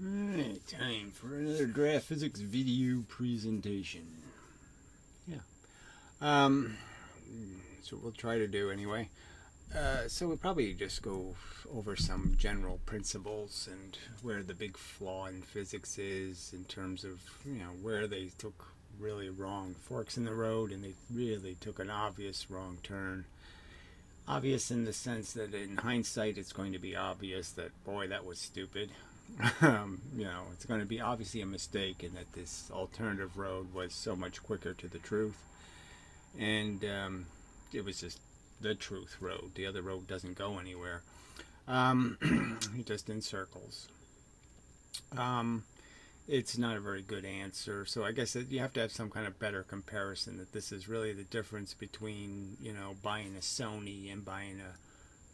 Alright, time for another graph physics video presentation. Yeah. Um, so we'll try to do anyway. So we'll probably just go over some general principles and where the big flaw in physics is in terms of, where they took really wrong forks in the road and they really took an obvious wrong turn. Obvious in the sense that in hindsight it's going to be obvious that, boy, that was stupid. It's going to be obviously a mistake and that this alternative road was so much quicker to the truth. And it was just the truth road. The other road doesn't go anywhere. Just in circles. It's not a very good answer. So I guess you have to have some kind of better comparison that this is really the difference between, buying a Sony and buying a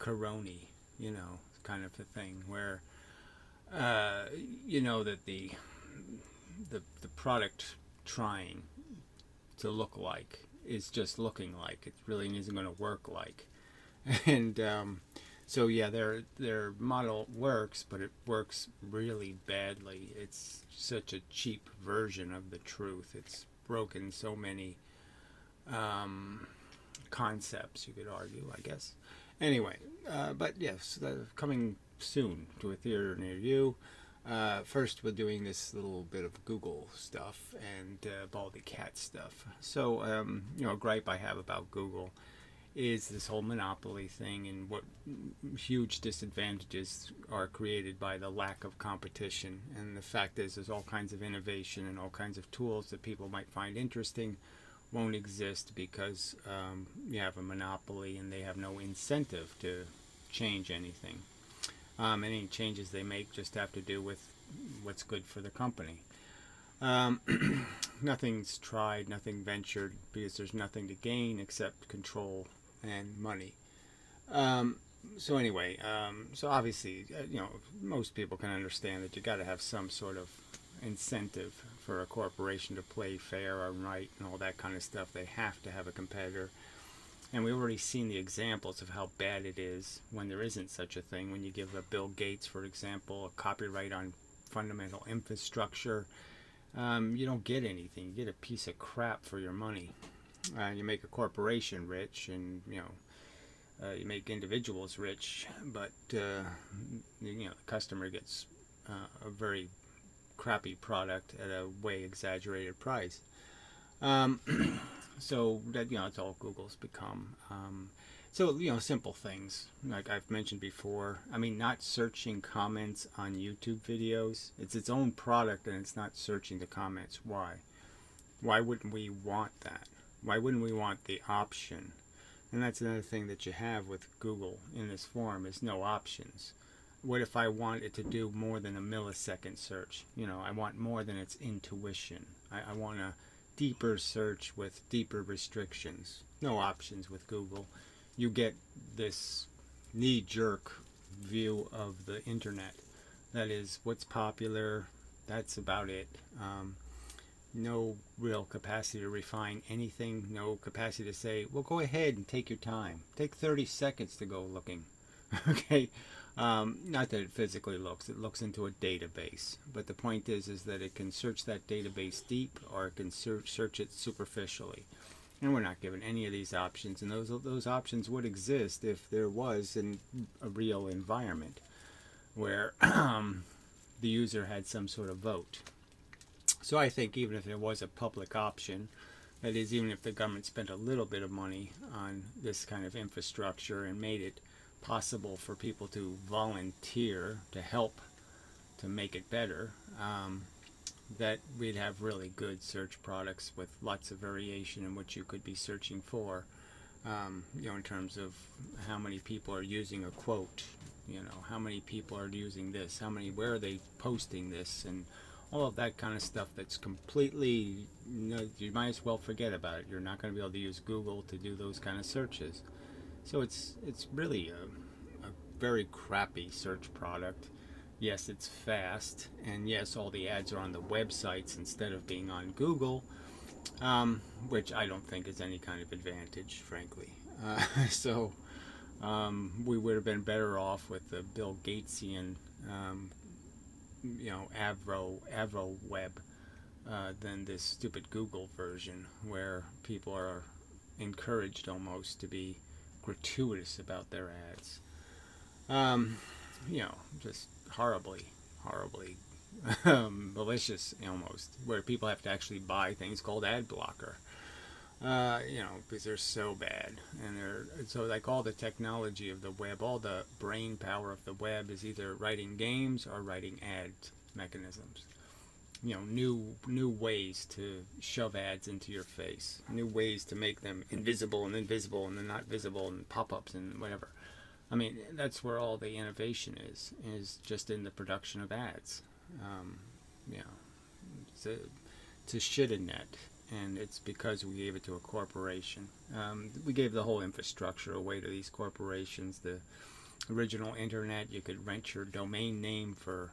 Coroni, kind of a thing where that the product trying to look like is just looking like it really isn't going to work like, and so yeah, their model works, but it works really badly. It's such a cheap version of the truth. It's broken so many concepts, you could argue, I guess. Anyway, but yes, coming soon to a theater near you. First, we're doing this little bit of Google stuff and Baldy Catz stuff. So, a gripe I have about Google is this whole monopoly thing and what huge disadvantages are created by the lack of competition. And the fact is, there's all kinds of innovation and all kinds of tools that people might find interesting won't exist because you have a monopoly and they have no incentive to change anything. Any changes they make just have to do with what's good for the company. Nothing's tried, nothing ventured, because there's nothing to gain except control and money. So anyway, so obviously, most people can understand that you got to have some sort of incentive for a corporation to play fair or right and all that kind of stuff. They have to have a competitor. And we've already seen the examples of how bad it is when there isn't such a thing. When you give a Bill Gates, for example, a copyright on fundamental infrastructure, you don't get anything. You get a piece of crap for your money. You make a corporation rich, and you make individuals rich, but the customer gets a very crappy product at a way exaggerated price. So that it's all Google's become. So simple things like I've mentioned before. I mean, not searching comments on YouTube videos. It's its own product, and it's not searching the comments. Why? Why wouldn't we want that? Why wouldn't we want the option? And that's another thing that you have with Google in this form is no options. What if I want it to do more than a millisecond search? I want more than its intuition. I want a deeper search with deeper restrictions. No options with Google. You get this knee-jerk view of the internet. That is what's popular. That's about it. No real capacity to refine anything. No capacity to say, well, go ahead and take your time. Take 30 seconds to go looking. Okay? Not that it physically looks. It looks into a database. But the point is that it can search that database deep, or it can search it superficially. And we're not given any of these options. And those options would exist if there was a real environment where the user had some sort of vote. So I think even if there was a public option, that is, even if the government spent a little bit of money on this kind of infrastructure and made it possible for people to volunteer to help to make it better, that we'd have really good search products with lots of variation in what you could be searching for, in terms of how many people are using a quote, how many people are using this, where are they posting this, and all of that kind of stuff that's completely, you might as well forget about it. You're not going to be able to use Google to do those kind of searches. So it's really a very crappy search product. Yes, it's fast, and yes, all the ads are on the websites instead of being on Google, which I don't think is any kind of advantage, frankly. So we would have been better off with the Bill Gatesian Avro web than this stupid Google version, where people are encouraged almost to be gratuitous about their ads. Just horribly malicious almost, where people have to actually buy things called ad blocker. Because they're so bad, and so like all the technology of the web, all the brain power of the web is either writing games or writing ad mechanisms. New ways to shove ads into your face, new ways to make them invisible and then not visible, and pop-ups and whatever. I mean, that's where all the innovation is just in the production of ads. It's a shit in net, and it's because we gave it to a corporation. We gave the whole infrastructure away to these corporations. The original internet, you could rent your domain name for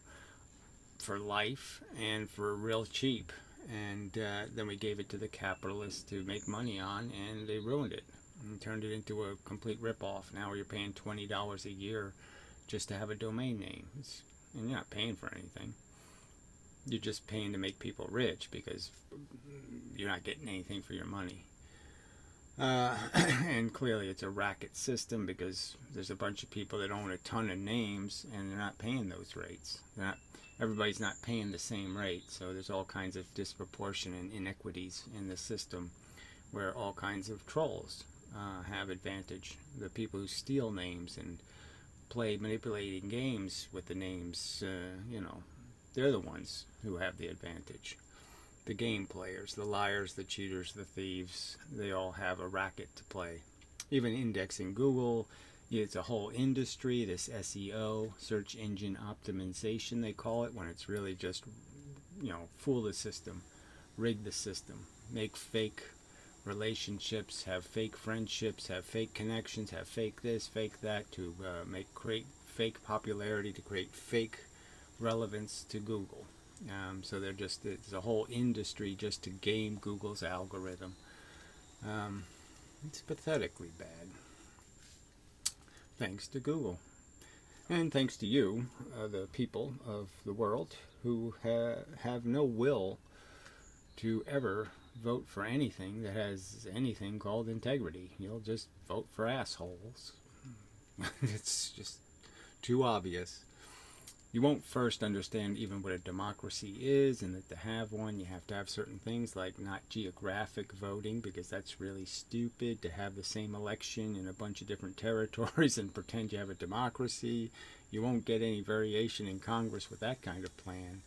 life and for real cheap, and then we gave it to the capitalists to make money on, and they ruined it and turned it into a complete rip-off. Now you're paying $20 a year just to have a domain name, and you're not paying for anything. You're just paying to make people rich because you're not getting anything for your money. And clearly it's a racket system, because there's a bunch of people that own a ton of names and they're not paying those rates. Everybody's not paying the same rate, so there's all kinds of disproportion and inequities in the system, where all kinds of trolls have advantage. The people who steal names and play manipulating games with the names, they're the ones who have the advantage. The game players, the liars, the cheaters, the thieves, they all have a racket to play. Even indexing Google, it's a whole industry, this SEO, search engine optimization they call it, when it's really just, fool the system, rig the system, make fake relationships, have fake friendships, have fake connections, have fake this, fake that, to create fake popularity, to create fake relevance to Google. So it's a whole industry just to game Google's algorithm. It's pathetically bad. Thanks to Google. And thanks to you, the people of the world, who have no will to ever vote for anything that has anything called integrity. You'll just vote for assholes. It's just too obvious. You won't first understand even what a democracy is, and that to have one you have to have certain things like not geographic voting, because that's really stupid to have the same election in a bunch of different territories and pretend you have a democracy. You won't get any variation in Congress with that kind of plan.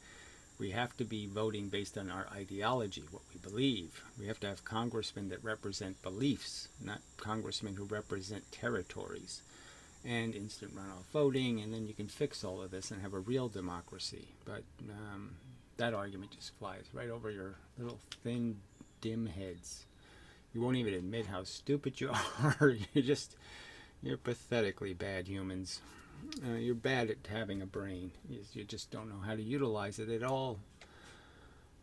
We have to be voting based on our ideology, what we believe. We have to have congressmen that represent beliefs, not congressmen who represent territories. And instant runoff voting, and then you can fix all of this and have a real democracy. But that argument just flies right over your little thin, dim heads. You won't even admit how stupid you are. You're pathetically bad humans. You're bad at having a brain. You just don't know how to utilize it at all.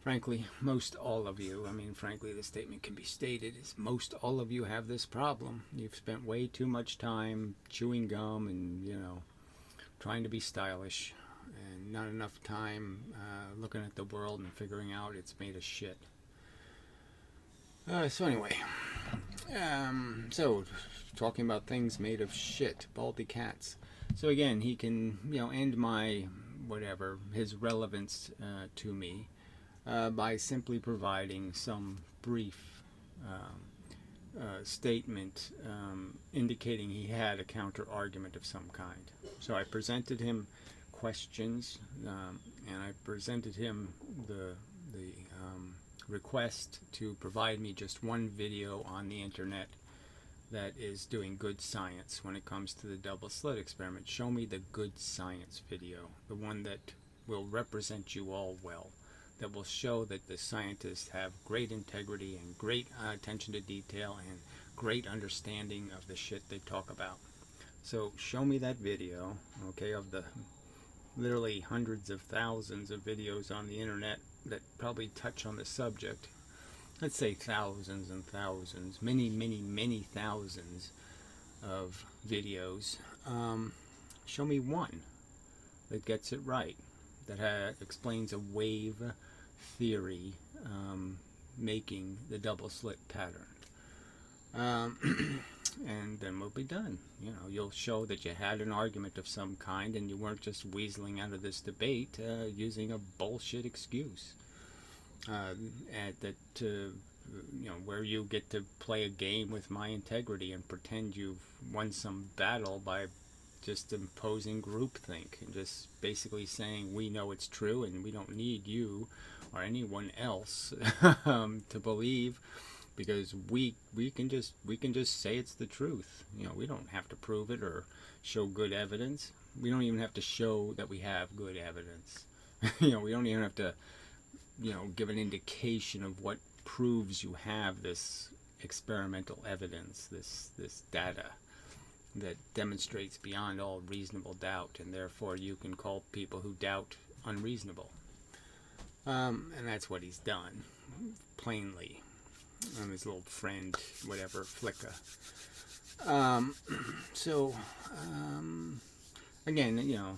Frankly, most all of you, frankly, the statement can be stated, is most all of you have this problem. You've spent way too much time chewing gum and, trying to be stylish, and not enough time looking at the world and figuring out it's made of shit. So anyway, talking about things made of shit, Baldy Catz. So again, he can, end my, his relevance to me. By simply providing some brief statement indicating he had a counter argument of some kind. So I presented him questions, and I presented him the request to provide me just one video on the internet that is doing good science when it comes to the double slit experiment. Show me the good science video, the one that will represent you all well, that will show that the scientists have great integrity and great attention to detail and great understanding of the shit they talk about. So show me that video, okay, of the literally hundreds of thousands of videos on the internet that probably touch on the subject. Let's say thousands and thousands, many thousands of videos. Show me one that gets it right, that explains a wave theory making the double slit pattern. And then we'll be done. You know, you'll show that you had an argument of some kind and you weren't just weaseling out of this debate using a bullshit excuse. You know, where you get to play a game with my integrity and pretend you've won some battle by just imposing groupthink and just basically saying we know it's true and we don't need you or anyone else to believe, because we can just say it's the truth. You know, we don't have to prove it or show good evidence. We don't even have to show that we have good evidence. You know, we don't even have to, you know, give an indication of what proves you have this experimental evidence, this data that demonstrates beyond all reasonable doubt, and therefore you can call people who doubt unreasonable. And that's what he's done, plainly. His little friend, whatever, Flicka. Again, you know,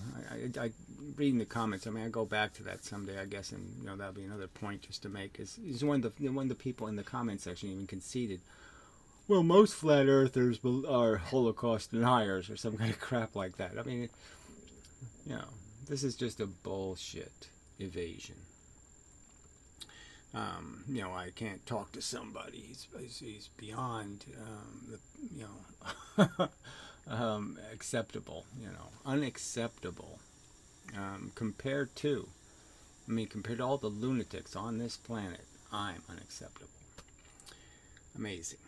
I reading the comments. I mean, I go back to that someday, I guess, and you know that'll be another point just to make. Is one of the people in the comment section even conceded, well, most flat earthers are Holocaust deniers or some kind of crap like that. I mean, you know, this is just a bullshit evasion. You know, I can't talk to somebody. He's beyond, you know, acceptable. You know, unacceptable. Compared to all the lunatics on this planet, I'm unacceptable. Amazing.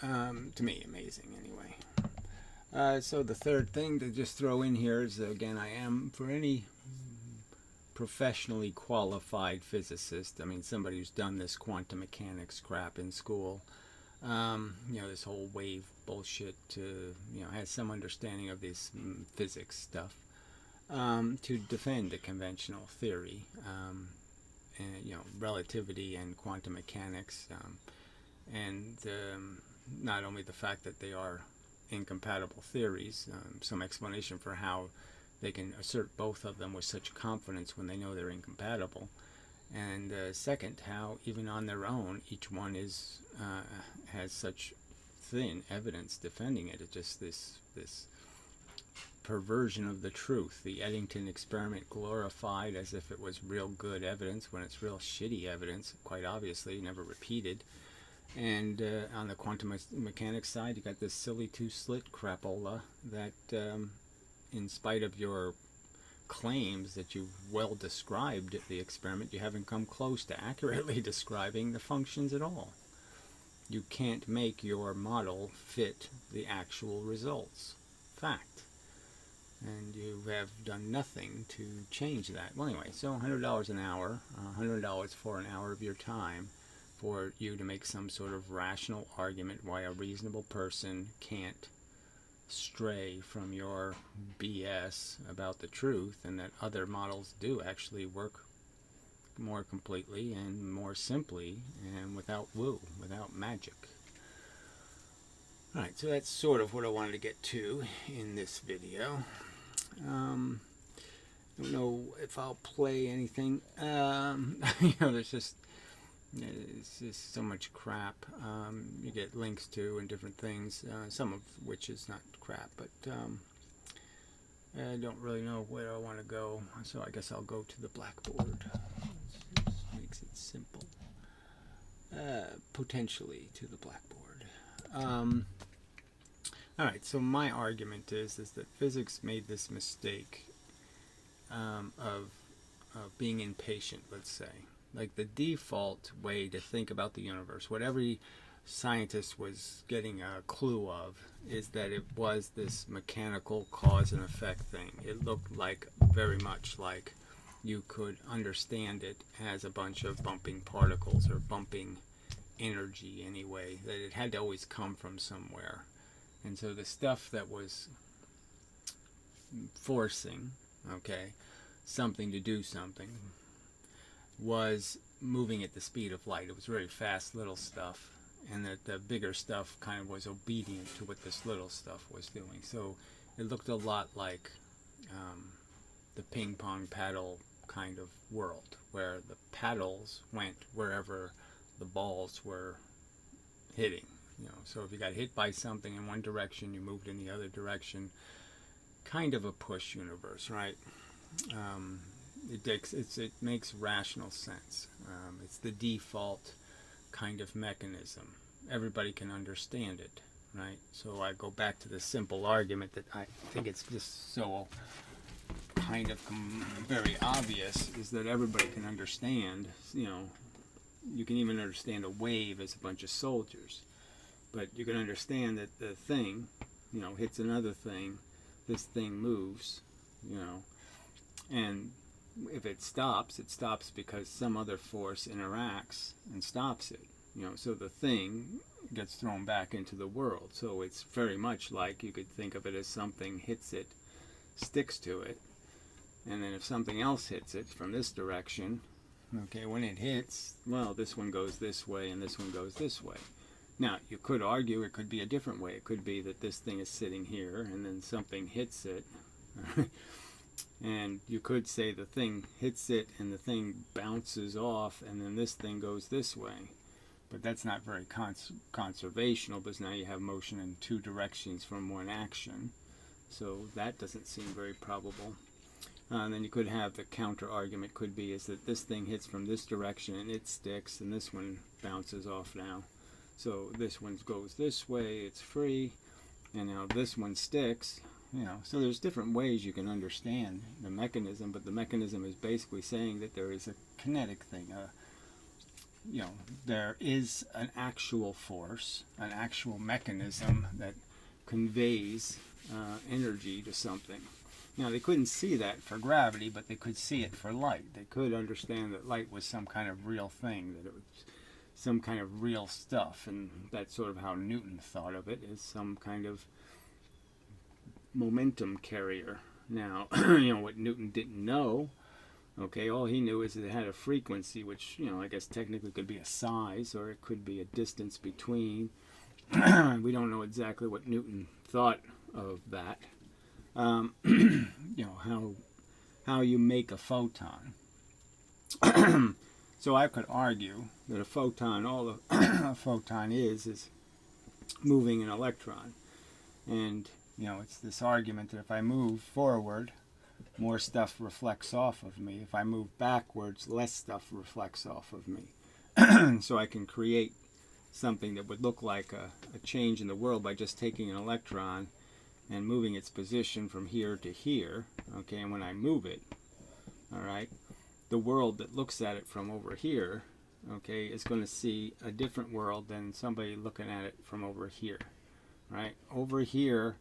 To me, amazing anyway. So the third thing to just throw in here is, again, I am, for any professionally qualified physicist, I mean somebody who's done this quantum mechanics crap in school, you know, this whole wave bullshit, you know, has some understanding of this physics stuff, to defend a conventional theory, and, you know, relativity and quantum mechanics, and not only the fact that they are incompatible theories, some explanation for how they can assert both of them with such confidence when they know they're incompatible. And second, how even on their own, each one has such thin evidence defending it. It's just this perversion of the truth. The Eddington experiment glorified as if it was real good evidence when it's real shitty evidence, quite obviously, never repeated. And on the quantum mechanics side, you got this silly two-slit crapola that in spite of your claims that you've well described the experiment, you haven't come close to accurately describing the functions at all. You can't make your model fit the actual results. Fact. And you have done nothing to change that. Well, anyway, so $100 an hour, $100 for an hour of your time for you to make some sort of rational argument why a reasonable person can't stray from your BS about the truth, and that other models do actually work more completely and more simply and without woo, without magic. Alright, so that's sort of what I wanted to get to in this video. I don't know if I'll play anything. You know, it's just so much crap you get links to and different things, some of which is not crap, but I don't really know where I want to go, so I guess I'll go to the blackboard. This makes it simple. Potentially to the blackboard. Alright, so my argument is that physics made this mistake of being impatient, let's say. Like the default way to think about the universe, what every scientist was getting a clue of, is that it was this mechanical cause and effect thing. It looked like, very much like, you could understand it as a bunch of bumping particles or bumping energy anyway, that it had to always come from somewhere. And so the stuff that was forcing, okay, something to do something, was moving at the speed of light. It was very fast little stuff, and that the bigger stuff kind of was obedient to what this little stuff was doing. So it looked a lot like the ping pong paddle kind of world where the paddles went wherever the balls were hitting. So if you got hit by something in one direction, you moved in the other direction. Kind of a push universe, right? It makes rational sense. It's the default kind of mechanism. Everybody can understand it, right? So I go back to the simple argument that I think it's just so kind of very obvious, is that everybody can understand. You can even understand a wave as a bunch of soldiers, but you can understand that the thing, hits another thing. This thing moves, and if it stops because some other force interacts and stops it. So the thing gets thrown back into the world. So it's very much like, you could think of it as something hits it, sticks to it, and then if something else hits it from this direction, okay, when it hits, well, this one goes this way and this one goes this way. Now, you could argue it could be a different way. It could be that this thing is sitting here and then something hits it. And you could say the thing hits it and the thing bounces off and then this thing goes this way. But that's not very conservational, because now you have motion in two directions from one action. So that doesn't seem very probable. And then you could have the counter argument could be is that this thing hits from this direction and it sticks, and this one bounces off now. So this one goes this way, it's free, and now this one sticks. So there's different ways you can understand the mechanism, but the mechanism is basically saying that there is a kinetic thing. There is an actual force, an actual mechanism that conveys energy to something. Now, they couldn't see that for gravity, but they could see it for light. They could understand that light was some kind of real thing, that it was some kind of real stuff, and that's sort of how Newton thought of it, as some kind of momentum carrier. Now, what Newton didn't know, okay, all he knew is that it had a frequency, which, I guess technically could be a size, or it could be a distance between. We don't know exactly what Newton thought of that. How you make a photon. So I could argue that a photon, all a photon is moving an electron. And, it's this argument that if I move forward, more stuff reflects off of me. If I move backwards, less stuff reflects off of me. So I can create something that would look like a change in the world by just taking an electron and moving its position from here to here, okay, and when I move it, all right, the world that looks at it from over here, okay, is going to see a different world than somebody looking at it from over here, right? Over here,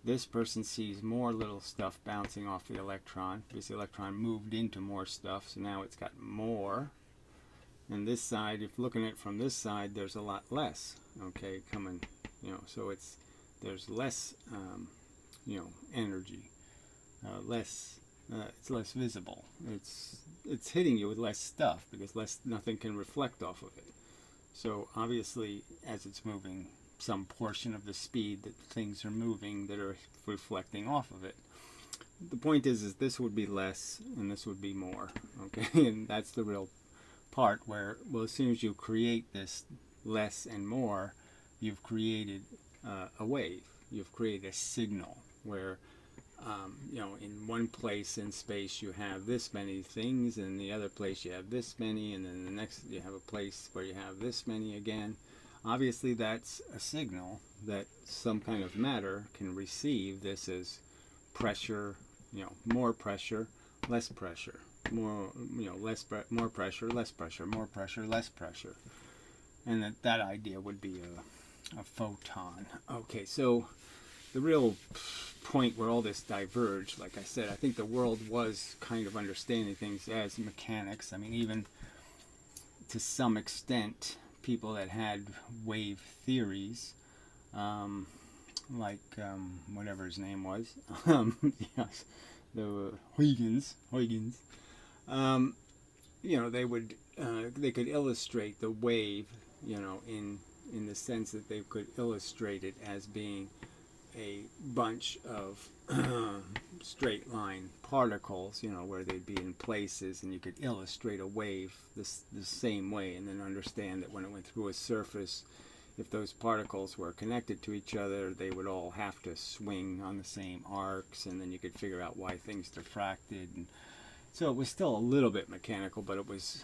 this person sees more little stuff bouncing off the electron, because the electron moved into more stuff, so now it's got more. And this side, if looking at it from this side, there's a lot less, okay, coming, so there's less, energy, it's less visible. It's hitting you with less stuff because nothing can reflect off of it. So obviously, as it's moving, some portion of the speed that things are moving that are reflecting off of it. The point is this would be less and this would be more, okay? And that's the real part where, well, as soon as you create this less and more, you've created a wave. You've created a signal where, in one place in space you have this many things, and the other place you have this many, and then the next you have a place where you have this many again. Obviously, that's a signal that some kind of matter can receive this as pressure, more pressure, less pressure, more, more pressure, less pressure, more pressure, less pressure. And that idea would be a photon. Okay, so the real point where all this diverged, like I said, I think the world was kind of understanding things as mechanics. I mean, even to some extent, people that had wave theories, like whatever his name was, yes, the Huygens, they could illustrate the wave, in the sense that they could illustrate it as being a bunch of straight line particles, where they'd be in places, and you could illustrate a wave the same way, and then understand that when it went through a surface, if those particles were connected to each other, they would all have to swing on the same arcs, and then you could figure out why things diffracted. And so it was still a little bit mechanical, but it was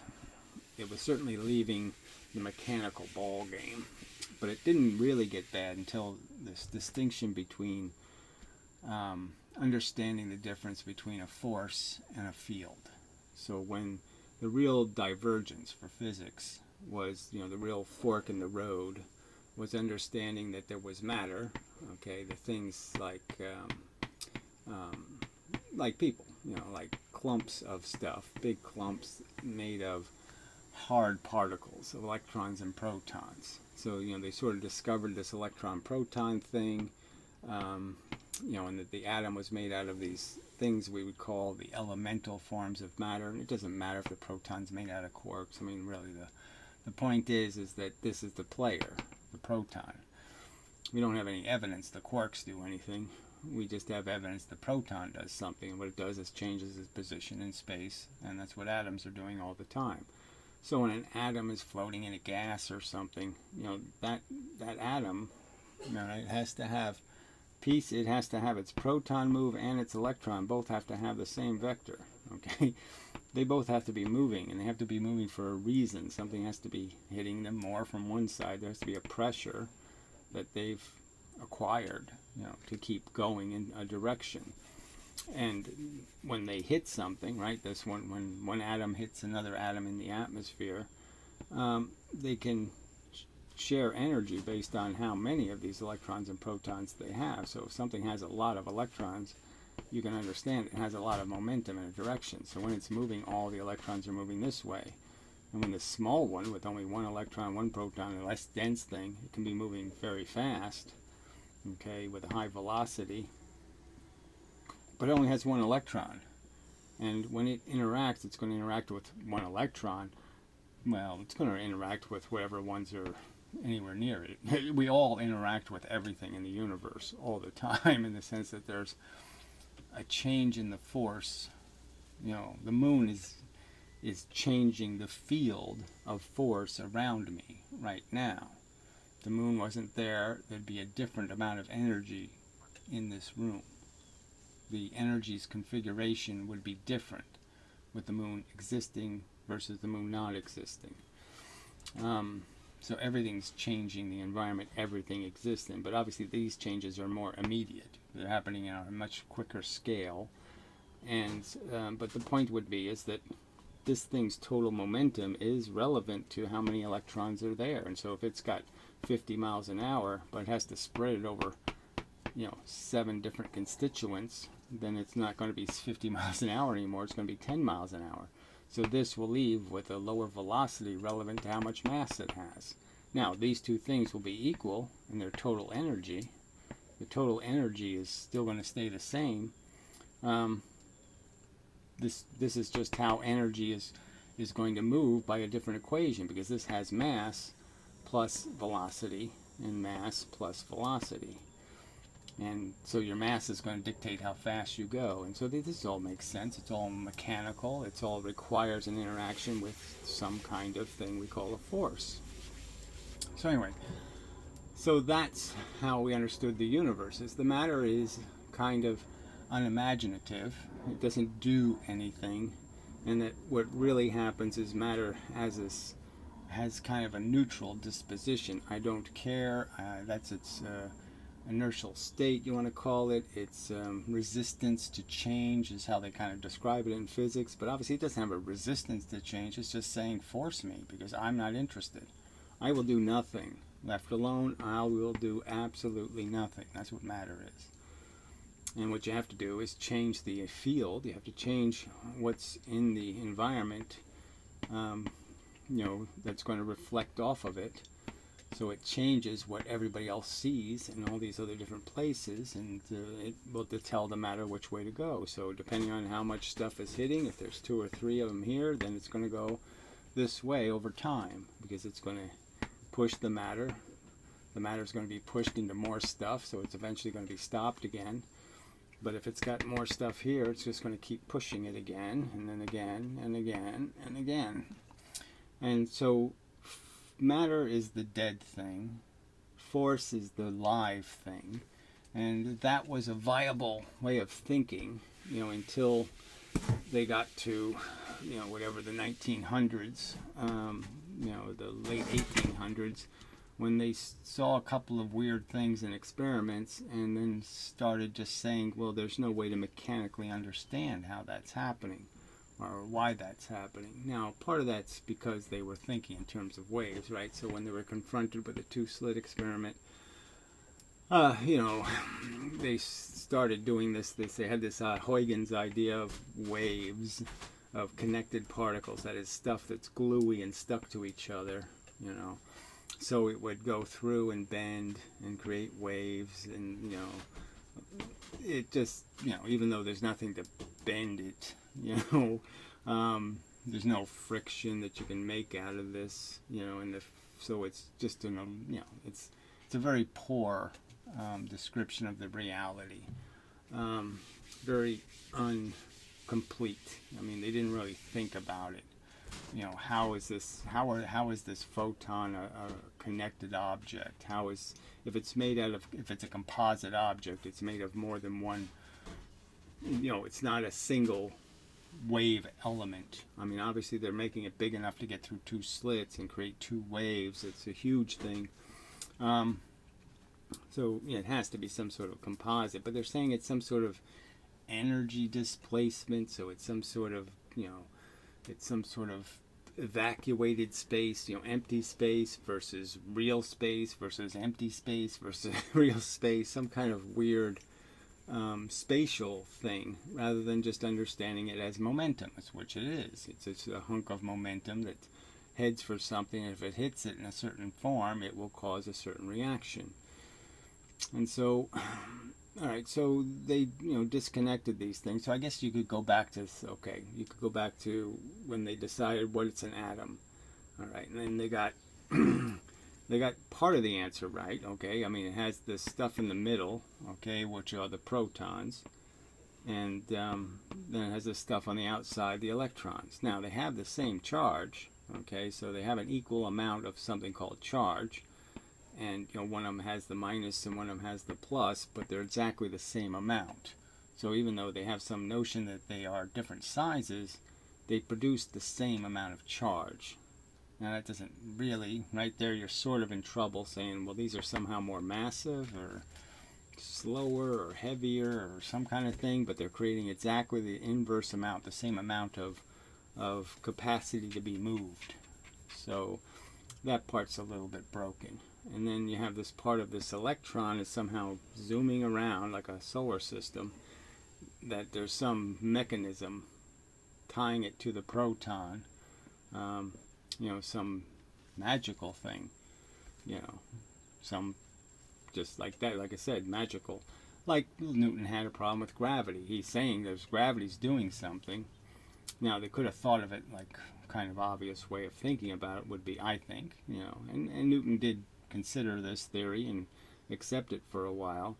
certainly leaving the mechanical ball game. But it didn't really get bad until this distinction between understanding the difference between a force and a field. So when the real divergence for physics was, the real fork in the road, was understanding that there was matter, okay, the things like people, like clumps of stuff, big clumps made of hard particles, electrons and protons. So, they sort of discovered this electron-proton thing, and that the atom was made out of these things we would call the elemental forms of matter. And it doesn't matter if the proton's made out of quarks. I mean, really, the point is that this is the player, the proton. We don't have any evidence the quarks do anything. We just have evidence the proton does something, and what it does is changes its position in space, and that's what atoms are doing all the time. So when an atom is floating in a gas or something, that atom, it has to have it has to have its proton move and its electron both have to have the same vector, okay? They both have to be moving, and they have to be moving for a reason. Something has to be hitting them more from one side. There has to be a pressure that they've acquired, to keep going in a direction. And when they hit something, right, when one atom hits another atom in the atmosphere, they can share energy based on how many of these electrons and protons they have. So if something has a lot of electrons, you can understand it has a lot of momentum in a direction. So when it's moving, all the electrons are moving this way. And when the small one, with only one electron, one proton, a less dense thing, it can be moving very fast, okay, with a high velocity, but it only has one electron. And when it interacts, it's going to interact with one electron. Well, it's going to interact with whatever ones are anywhere near it. We all interact with everything in the universe all the time, in the sense that there's a change in the force. The moon is changing the field of force around me right now. If the moon wasn't there, there'd be a different amount of energy in this room. The energy's configuration would be different with the moon existing versus the moon not existing. So everything's changing the environment everything exists in, but obviously these changes are more immediate. They're happening on a much quicker scale, and but the point would be is that this thing's total momentum is relevant to how many electrons are there. And so if it's got 50 miles an hour, but it has to spread it over 7 different constituents, then it's not going to be 50 miles an hour anymore. It's going to be 10 miles an hour. So this will leave with a lower velocity relevant to how much mass it has. Now, these two things will be equal in their total energy. The total energy is still going to stay the same. This is just how energy is going to move by a different equation, because this has mass plus velocity and mass plus velocity. And so your mass is going to dictate how fast you go. And so this all makes sense. It's all mechanical. It all requires an interaction with some kind of thing we call a force. So anyway, so that's how we understood the universe. Is the matter is kind of unimaginative. It doesn't do anything. And that what really happens is matter has kind of a neutral disposition. I don't care. That's its inertial state, you want to call it. Its resistance to change is how they kind of describe it in physics. But obviously it doesn't have a resistance to change. It's just saying force me, because I'm not interested. I will do nothing. Left alone, I will do absolutely nothing. That's what matter is. And what you have to do is change the field. You have to change what's in the environment, that's going to reflect off of it. So it changes what everybody else sees in all these other different places, and it will tell the matter which way to go. So depending on how much stuff is hitting, if there's 2 or 3 of them here, then it's going to go this way over time, because it's going to push the matter the matter is going to be pushed into more stuff, so it's eventually going to be stopped again. But if it's got more stuff here, it's just going to keep pushing it again, and then again, and again, and again. And so matter is the dead thing, force is the live thing. And that was a viable way of thinking, until they got to, whatever, the 1900s, the late 1800s, when they saw a couple of weird things in experiments and then started just saying, well, there's no way to mechanically understand how that's happening or why that's happening. Now, part of that's because they were thinking in terms of waves, right? So when they were confronted with a two-slit experiment, they started doing this. They had this Huygens idea of waves, of connected particles, that is stuff that's gluey and stuck to each other, So it would go through and bend and create waves, and, it just, even though there's nothing to bend it, there's no friction that you can make out of this, so it's just, it's a very poor description of the reality. Very incomplete. I mean, they didn't really think about it. How is this photon a connected object? If it's a composite object, it's made of more than one, it's not a single wave element. I mean, obviously they're making it big enough to get through two slits and create two waves. It's a huge thing. So it has to be some sort of composite, but they're saying it's some sort of energy displacement, so it's some sort of, it's some sort of evacuated space, empty space versus real space versus empty space versus real space, some kind of weird spatial thing, rather than just understanding it as momentum, which it is. It's a hunk of momentum that heads for something, and if it hits it in a certain form, it will cause a certain reaction. And so, all right, so they, disconnected these things. So I guess you could go back to, you could go back to when they decided what it's an atom. All right, and then they got, they got part of the answer right, okay? I mean, it has this stuff in the middle, okay, which are the protons. And then it has this stuff on the outside, the electrons. Now, they have the same charge, okay? So they have an equal amount of something called charge. And one of them has the minus and one of them has the plus, but they're exactly the same amount. So even though they have some notion that they are different sizes, they produce the same amount of charge. Now that doesn't really, right there you're sort of in trouble saying, well, these are somehow more massive or slower or heavier or some kind of thing, but they're creating exactly the inverse amount, the same amount of capacity to be moved. So that part's a little bit broken. And then you have this part of this electron is somehow zooming around like a solar system, that there's some mechanism tying it to the proton, some magical thing, some just like that, like I said, magical. Like Newton had a problem with gravity. He's saying there's gravity's doing something. Now they could have thought of it like kind of obvious way of thinking about it would be, I think, and Newton did consider this theory and accept it for a while,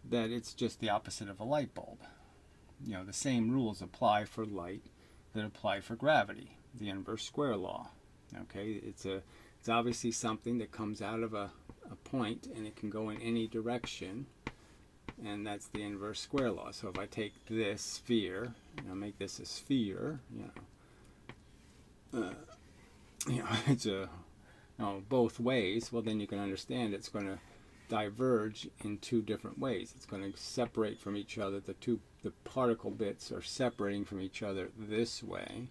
that it's just the opposite of a light bulb. The same rules apply for light that apply for gravity, the inverse square law. Okay, it's obviously something that comes out of a point and it can go in any direction, and that's the inverse square law. So if I take this sphere, make this a sphere, it's a both ways, well then you can understand it's going to diverge in two different ways. It's going to separate from each other. The particle bits are separating from each other this way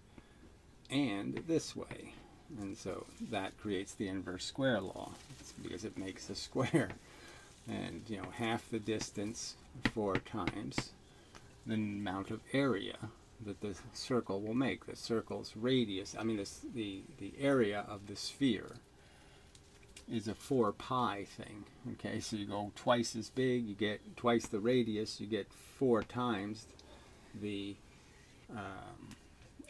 and this way, and so that creates the inverse square law. It's because it makes a square, and half the distance 4 times the amount of area that the circle will make. The circle's radius, the area of the sphere is a 4 pi thing. Okay, so you go twice as big, you get twice the radius, you get 4 times the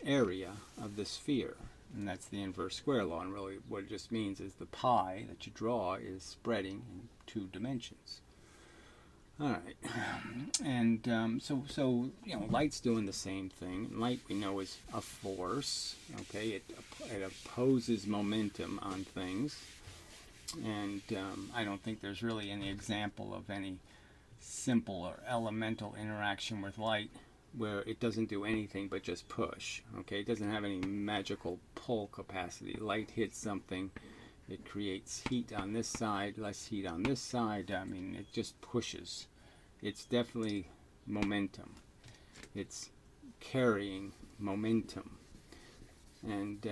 area of the sphere. And that's the inverse square law. And really what it just means is the pie that you draw is spreading in 2 dimensions. All right. And so light's doing the same thing. Light, we know, is a force. Okay, it opposes momentum on things. And I don't think there's really any example of any simple or elemental interaction with light where it doesn't do anything but just push. Okay, it doesn't have any magical pull capacity. Light hits something, it creates heat on this side, less heat on this side. I mean, it just pushes. It's definitely momentum. It's carrying momentum, and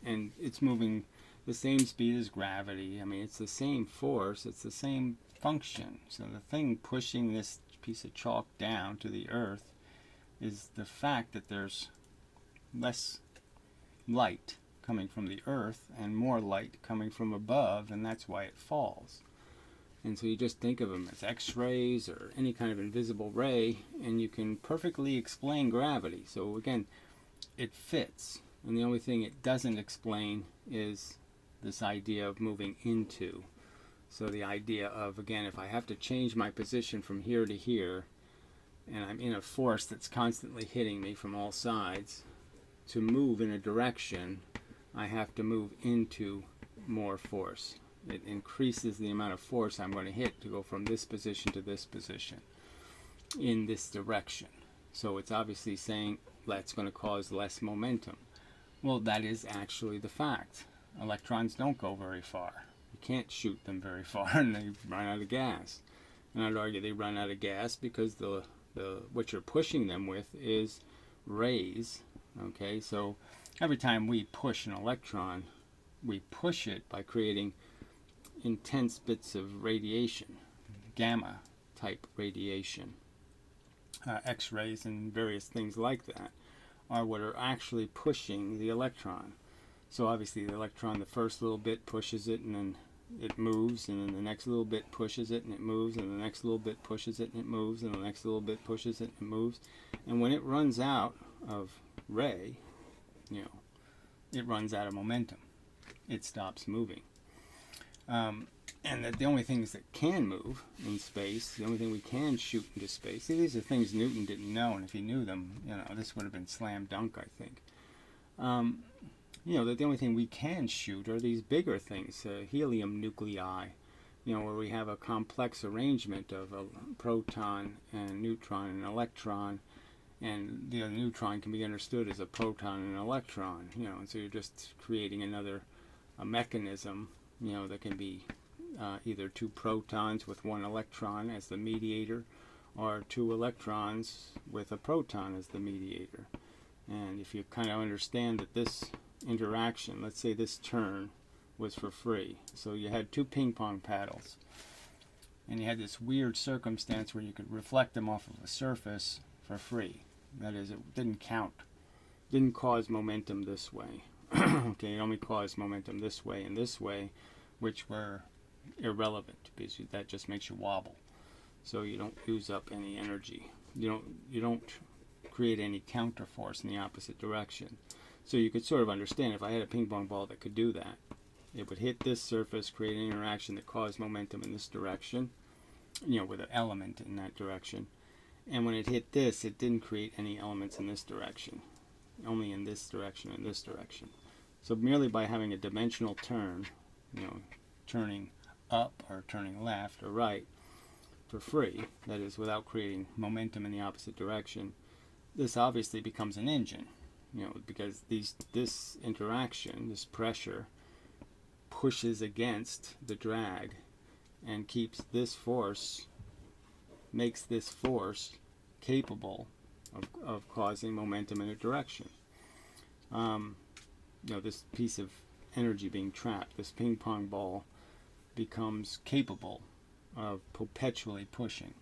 and it's moving the same speed as gravity. I mean, it's the same force, it's the same function. So the thing pushing this piece of chalk down to the earth is the fact that there's less light coming from the earth and more light coming from above, and that's why it falls. And so you just think of them as X-rays or any kind of invisible ray, and you can perfectly explain gravity. So again, it fits, and the only thing it doesn't explain is this idea of moving into. So the idea of, again, if I have to change my position from here to here, and I'm in a force that's constantly hitting me from all sides, to move in a direction, I have to move into more force. It increases the amount of force I'm going to hit to go from this position to this position in this direction. So it's obviously saying that's going to cause less momentum. Well, that is actually the fact. Electrons don't go very far. You can't shoot them very far, and they run out of gas. And I'd argue they run out of gas because the what you're pushing them with is rays. Okay, so every time we push an electron, we push it by creating intense bits of radiation, gamma type radiation. X-rays and various things like that are what are actually pushing the electron. So obviously the electron, the first little bit pushes it, and then it moves, and then the next little bit pushes it and it moves, and the next little bit pushes it and it moves, and the next little bit pushes it and it moves. And when it runs out of ray, it runs out of momentum. It stops moving. And that the only things that can move in space, the only thing we can shoot into space, see, these are things Newton didn't know, and if he knew them, this would have been slam dunk, I think. That the only thing we can shoot are these bigger things, helium nuclei, where we have a complex arrangement of a proton and neutron and electron, and the neutron can be understood as a proton and an electron, and so you're just creating a mechanism, that can be either 2 protons with 1 electron as the mediator, or 2 electrons with a proton as the mediator. And if you kind of understand that this interaction, let's say this turn was for free, so you had 2 ping pong paddles, and you had this weird circumstance where you could reflect them off of a surface for free. That is, it didn't cause momentum this way. Okay, it only caused momentum this way and this way, which were irrelevant because that just makes you wobble. So you don't use up any energy. You don't create any counter force in the opposite direction. So you could sort of understand, if I had a ping pong ball that could do that, it would hit this surface, create an interaction that caused momentum in this direction, with an element in that direction. And when it hit this, it didn't create any elements in this direction, only in this direction and this direction. So merely by having a dimensional turn, turning up or turning left or right for free, that is, without creating momentum in the opposite direction, this obviously becomes an engine, because this interaction, this pressure, pushes against the drag and keeps this force, makes this force capable of causing momentum in a direction. This piece of energy being trapped, this ping pong ball, becomes capable of perpetually pushing.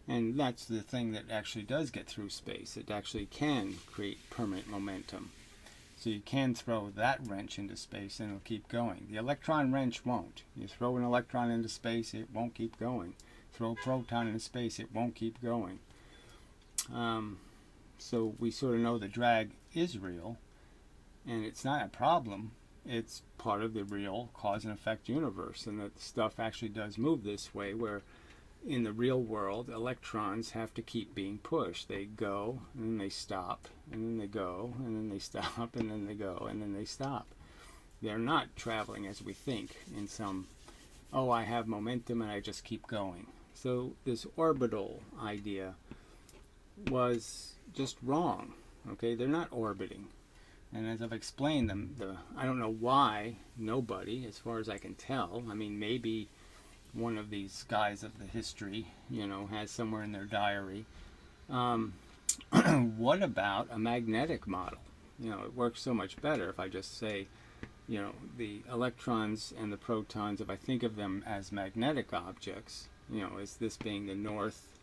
And that's the thing that actually does get through space. It actually can create permanent momentum. So you can throw that wrench into space and it'll keep going. The electron wrench won't. You throw an electron into space, it won't keep going. Throw a proton into space, it won't keep going. So we sort of know the drag is real, And it's not a problem. It's part of the real cause and effect universe, and that stuff actually does move this way, where in the real world, electrons have to keep being pushed. They go, and then they stop, and then they go, and then they stop, and then they go, and then they stop. They're not traveling as we think in some, oh, I have momentum and I just keep going. So this orbital idea was just wrong. Okay, they're not orbiting. And as I've explained them, I don't know why nobody, as far as I can tell, I mean, maybe one of these guys of the history, has somewhere in their diary. What about a magnetic model? It works so much better if I just say, the electrons and the protons, if I think of them as magnetic objects, as this being the north,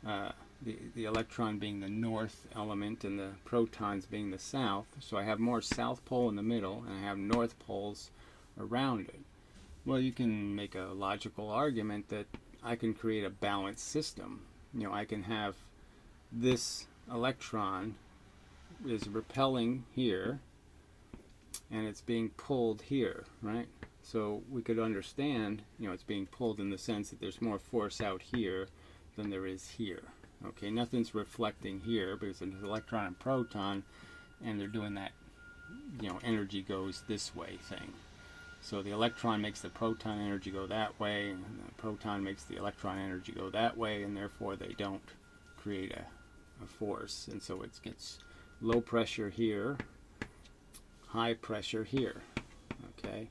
the electron being the north element and the protons being the south. So I have more south pole in the middle and I have north poles around it. Well, you can make a logical argument that I can create a balanced system. I can have this electron is repelling here and it's being pulled here, right? So we could understand, it's being pulled in the sense that there's more force out here than there is here. Okay, nothing's reflecting here because it's an electron and proton, and they're doing that, energy goes this way thing. So the electron makes the proton energy go that way, and the proton makes the electron energy go that way, and therefore they don't create a force. And so it gets low pressure here, high pressure here. Okay,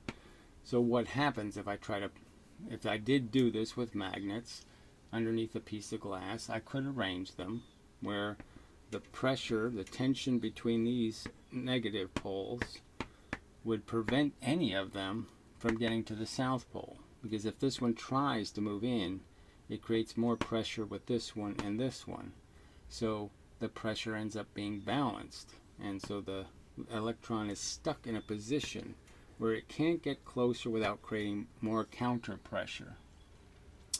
so what happens if I did do this with magnets underneath a piece of glass? I could arrange them where the pressure, the tension between these negative poles would prevent any of them from getting to the south pole, because if this one tries to move in, it creates more pressure with this one and this one, so the pressure ends up being balanced, and so the electron is stuck in a position where it can't get closer without creating more counter pressure,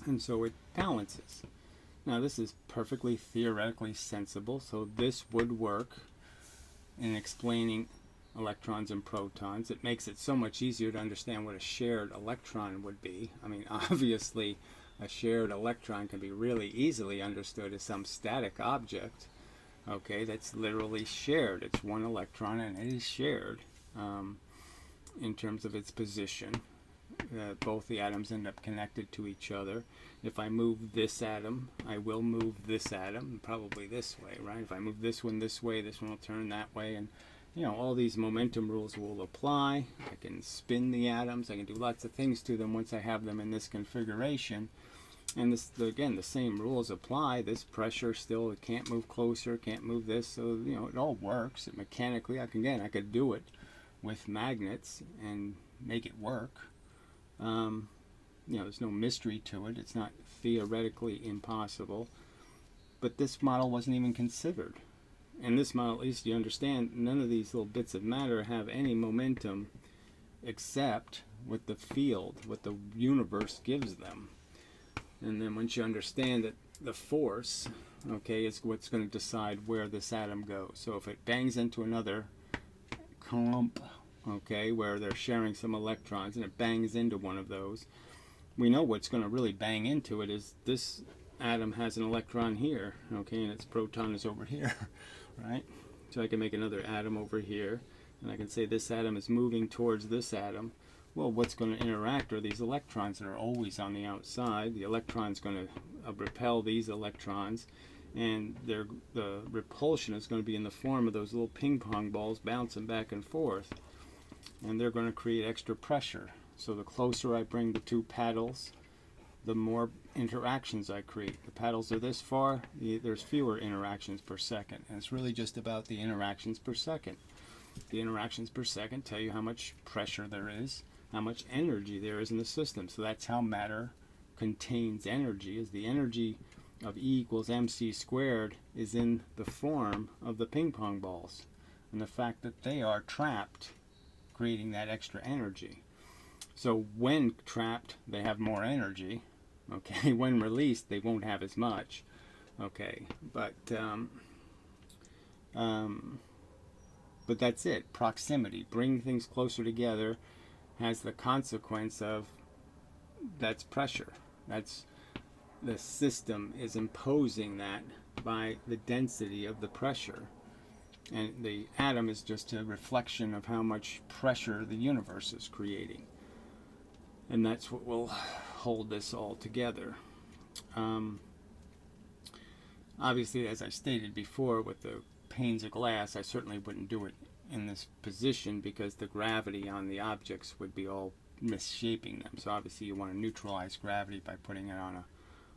and so it balances. Now this is perfectly theoretically sensible, so this would work in explaining electrons and protons. It makes it so much easier to understand what a shared electron would be. I mean, obviously a shared electron can be really easily understood as some static object, okay, that's literally shared. It's one electron and it is shared in terms of its position. Both the atoms end up connected to each other. If I move this atom, I will move this atom, probably this way, right? If I move this one way, this one will turn that way, and all these momentum rules will apply. I can spin the atoms, I can do lots of things to them once I have them in this configuration. And this, again, the same rules apply. This pressure still, it can't move closer, can't move this, so it all works. Mechanically, I could do it with magnets and make it work. There's no mystery to it. It's not theoretically impossible. But this model wasn't even considered. And this model, at least you understand, none of these little bits of matter have any momentum except with the field, what the universe gives them. And then once you understand that the force, okay, is what's going to decide where this atom goes. So if it bangs into another clump, okay, where they're sharing some electrons, and it bangs into one of those, we know what's going to really bang into it is this atom has an electron here, okay, and its proton is over here, right? So I can make another atom over here, and I can say this atom is moving towards this atom. Well, what's going to interact are these electrons that are always on the outside. The electron's going to repel these electrons, and the repulsion is going to be in the form of those little ping pong balls bouncing back and forth, and they're going to create extra pressure. So the closer I bring the two paddles, the more interactions I create. The paddles are this far, there's fewer interactions per second, and it's really just about the interactions per second. The interactions per second tell you how much pressure there is, how much energy there is in the system. So that's how matter contains energy, is the energy of E equals mc squared is in the form of the ping pong balls, and the fact that they are trapped, creating that extra energy. So when trapped, they have more energy, okay? When released, they won't have as much, okay? But But that's it. Proximity, bringing things closer together, has the consequence of that's pressure. That's the system is imposing that by the density of the pressure. And the atom is just a reflection of how much pressure the universe is creating. And that's what will hold this all together. Obviously, as I stated before, with the panes of glass, I certainly wouldn't do it in this position because the gravity on the objects would be all misshaping them. So obviously you want to neutralize gravity by putting it on a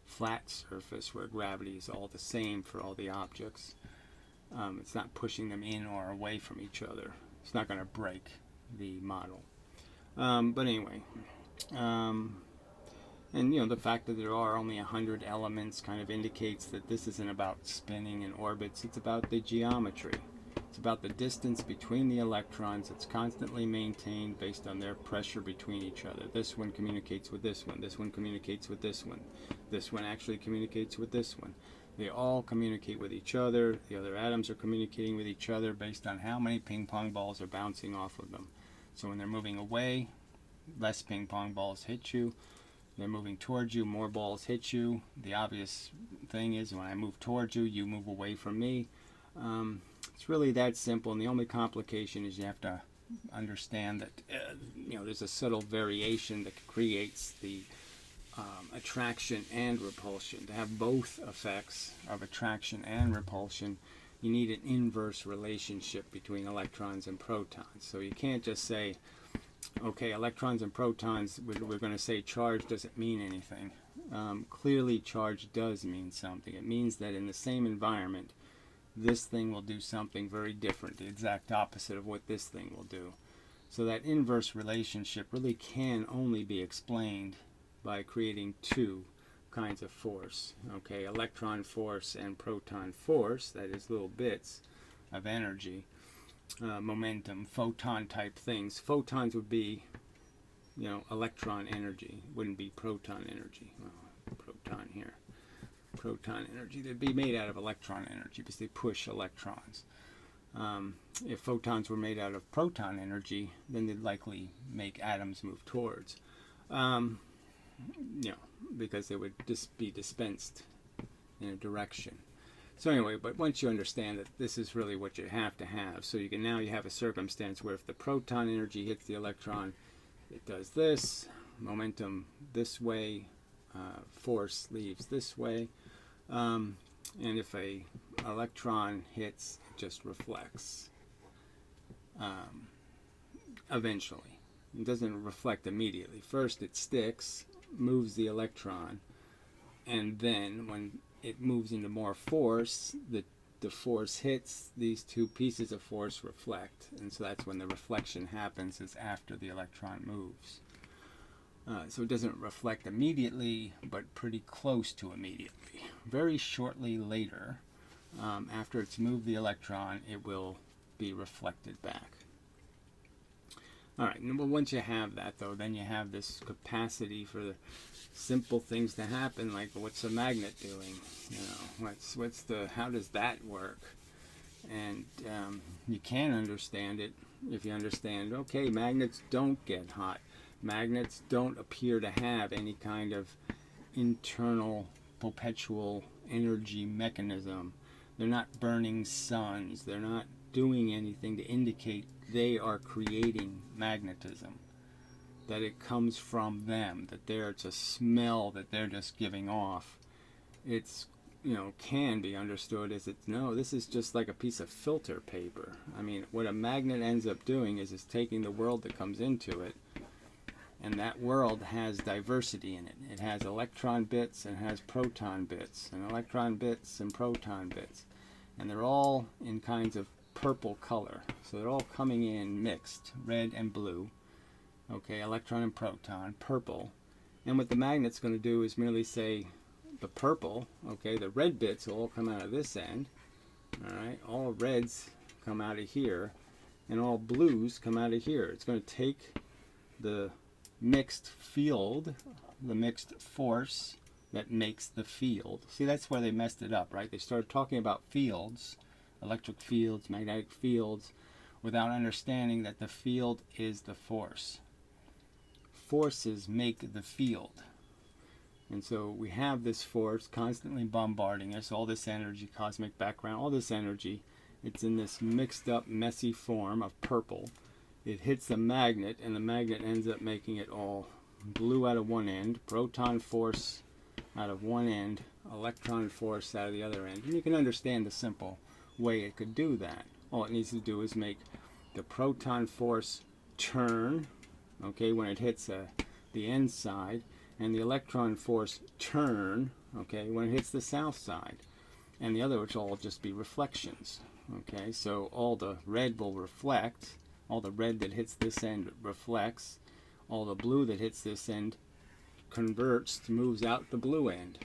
flat surface where gravity is all the same for all the objects. It's not pushing them in or away from each other. It's not going to break the model. But anyway, and the fact that there are only 100 elements kind of indicates that this isn't about spinning in orbits. It's about the geometry. It's about the distance between the electrons. It's constantly maintained based on their pressure between each other. This one communicates with this one. This one communicates with this one. This one actually communicates with this one. They all communicate with each other. The other atoms are communicating with each other based on how many ping pong balls are bouncing off of them. So when they're moving away, less ping pong balls hit you. They're moving towards you, more balls hit you. The obvious thing is when I move towards you, you move away from me. It's really that simple, and the only complication is you have to understand that there's a subtle variation that creates the attraction and repulsion. To have both effects of attraction and repulsion, you need an inverse relationship between electrons and protons. So you can't just say, okay, electrons and protons, we're going to say charge doesn't mean anything. Clearly charge does mean something. It means that in the same environment, this thing will do something very different, the exact opposite of what this thing will do. So that inverse relationship really can only be explained by creating two kinds of force. Okay, electron force and proton force, that is little bits of energy. Momentum, photon type things. Photons would be, electron energy. Wouldn't be proton energy. Well, proton here. Proton energy. They'd be made out of electron energy because they push electrons. If photons were made out of proton energy, then they'd likely make atoms move towards. Because they would just be dispensed in a direction. So anyway, but once you understand that this is really what you have to have, so you have a circumstance where if the proton energy hits the electron, it does this, momentum this way, force leaves this way, and if a electron hits, it just reflects eventually. It doesn't reflect immediately. First it sticks, moves the electron, and then when it moves into more force, the force hits, these two pieces of force reflect, and so that's when the reflection happens, is after the electron moves. So it doesn't reflect immediately, but pretty close to immediately. Very shortly later, after it's moved the electron, it will be reflected back. Alright, well, once you have that, though, then you have this capacity for the simple things to happen, like what's a magnet doing? How does that work? And you can understand it if you understand, okay, magnets don't get hot. Magnets don't appear to have any kind of internal perpetual energy mechanism. They're not burning suns. They're not doing anything to indicate they are creating magnetism, that it comes from them, that it's a smell that they're just giving off. It's, can be understood as this is just like a piece of filter paper. I mean, what a magnet ends up doing is it's taking the world that comes into it, and that world has diversity in it. It has electron bits and has proton bits, and electron bits and proton bits, and they're all in kinds of purple color, so they're all coming in mixed, red and blue. Okay, electron and proton, purple. And what the magnet's going to do is merely say the purple, okay, the red bits will all come out of this end, alright, all reds come out of here, and all blues come out of here. It's going to take the mixed field, the mixed force that makes the field. See, that's where they messed it up, right? They started talking about fields, electric fields, magnetic fields, without understanding that the field is the force. Forces make the field. And so we have this force constantly bombarding us, all this energy, cosmic background, all this energy. It's in this mixed up, messy form of purple. It hits the magnet, and the magnet ends up making it all blue out of one end, proton force out of one end, electron force out of the other end. And you can understand the simple way it could do that. All it needs to do is make the proton force turn, okay, when it hits the end side, and the electron force turn, okay, when it hits the south side. And the other, which will all just be reflections, okay. So all the red will reflect, all the red that hits this end reflects, all the blue that hits this end converts, moves out the blue end.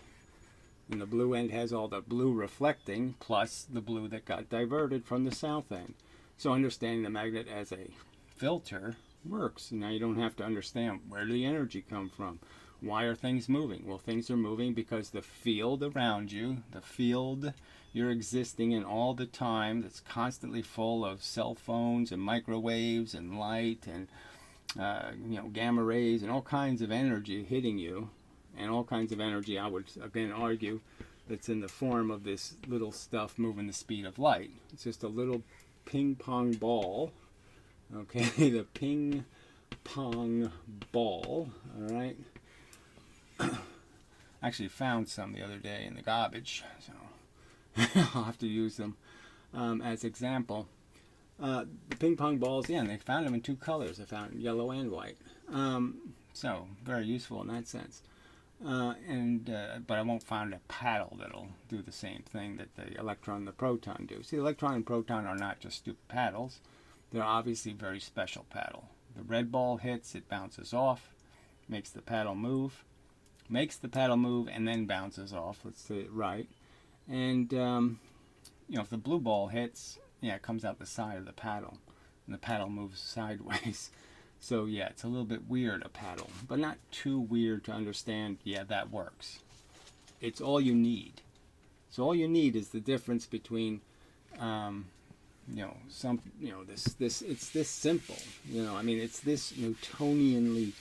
And the blue end has all the blue reflecting plus the blue that got diverted from the south end. So understanding the magnet as a filter works. Now you don't have to understand where did the energy come from. Why are things moving? Well, things are moving because the field around you, the field you're existing in all the time, that's constantly full of cell phones and microwaves and light and gamma rays and all kinds of energy hitting you, and all kinds of energy, I would again argue, that's in the form of this little stuff moving the speed of light. It's just a little ping pong ball, okay, the ping pong ball, all right. Actually found some the other day in the garbage, so I'll have to use them as example. The ping pong balls, yeah, and they found them in two colors. They found yellow and white. So very useful in that sense. But I won't find a paddle that'll do the same thing that the electron and the proton do. See, the electron and proton are not just stupid paddles. They're obviously very special paddle. The red ball hits, it bounces off, makes the paddle move, and then bounces off. Let's say it right. And if the blue ball hits, yeah, it comes out the side of the paddle, and the paddle moves sideways. So yeah, it's a little bit weird, a paddle, but not too weird to understand. Yeah, that works. It's all you need. So all you need is the difference between, it's this simple. It's this Newtonianly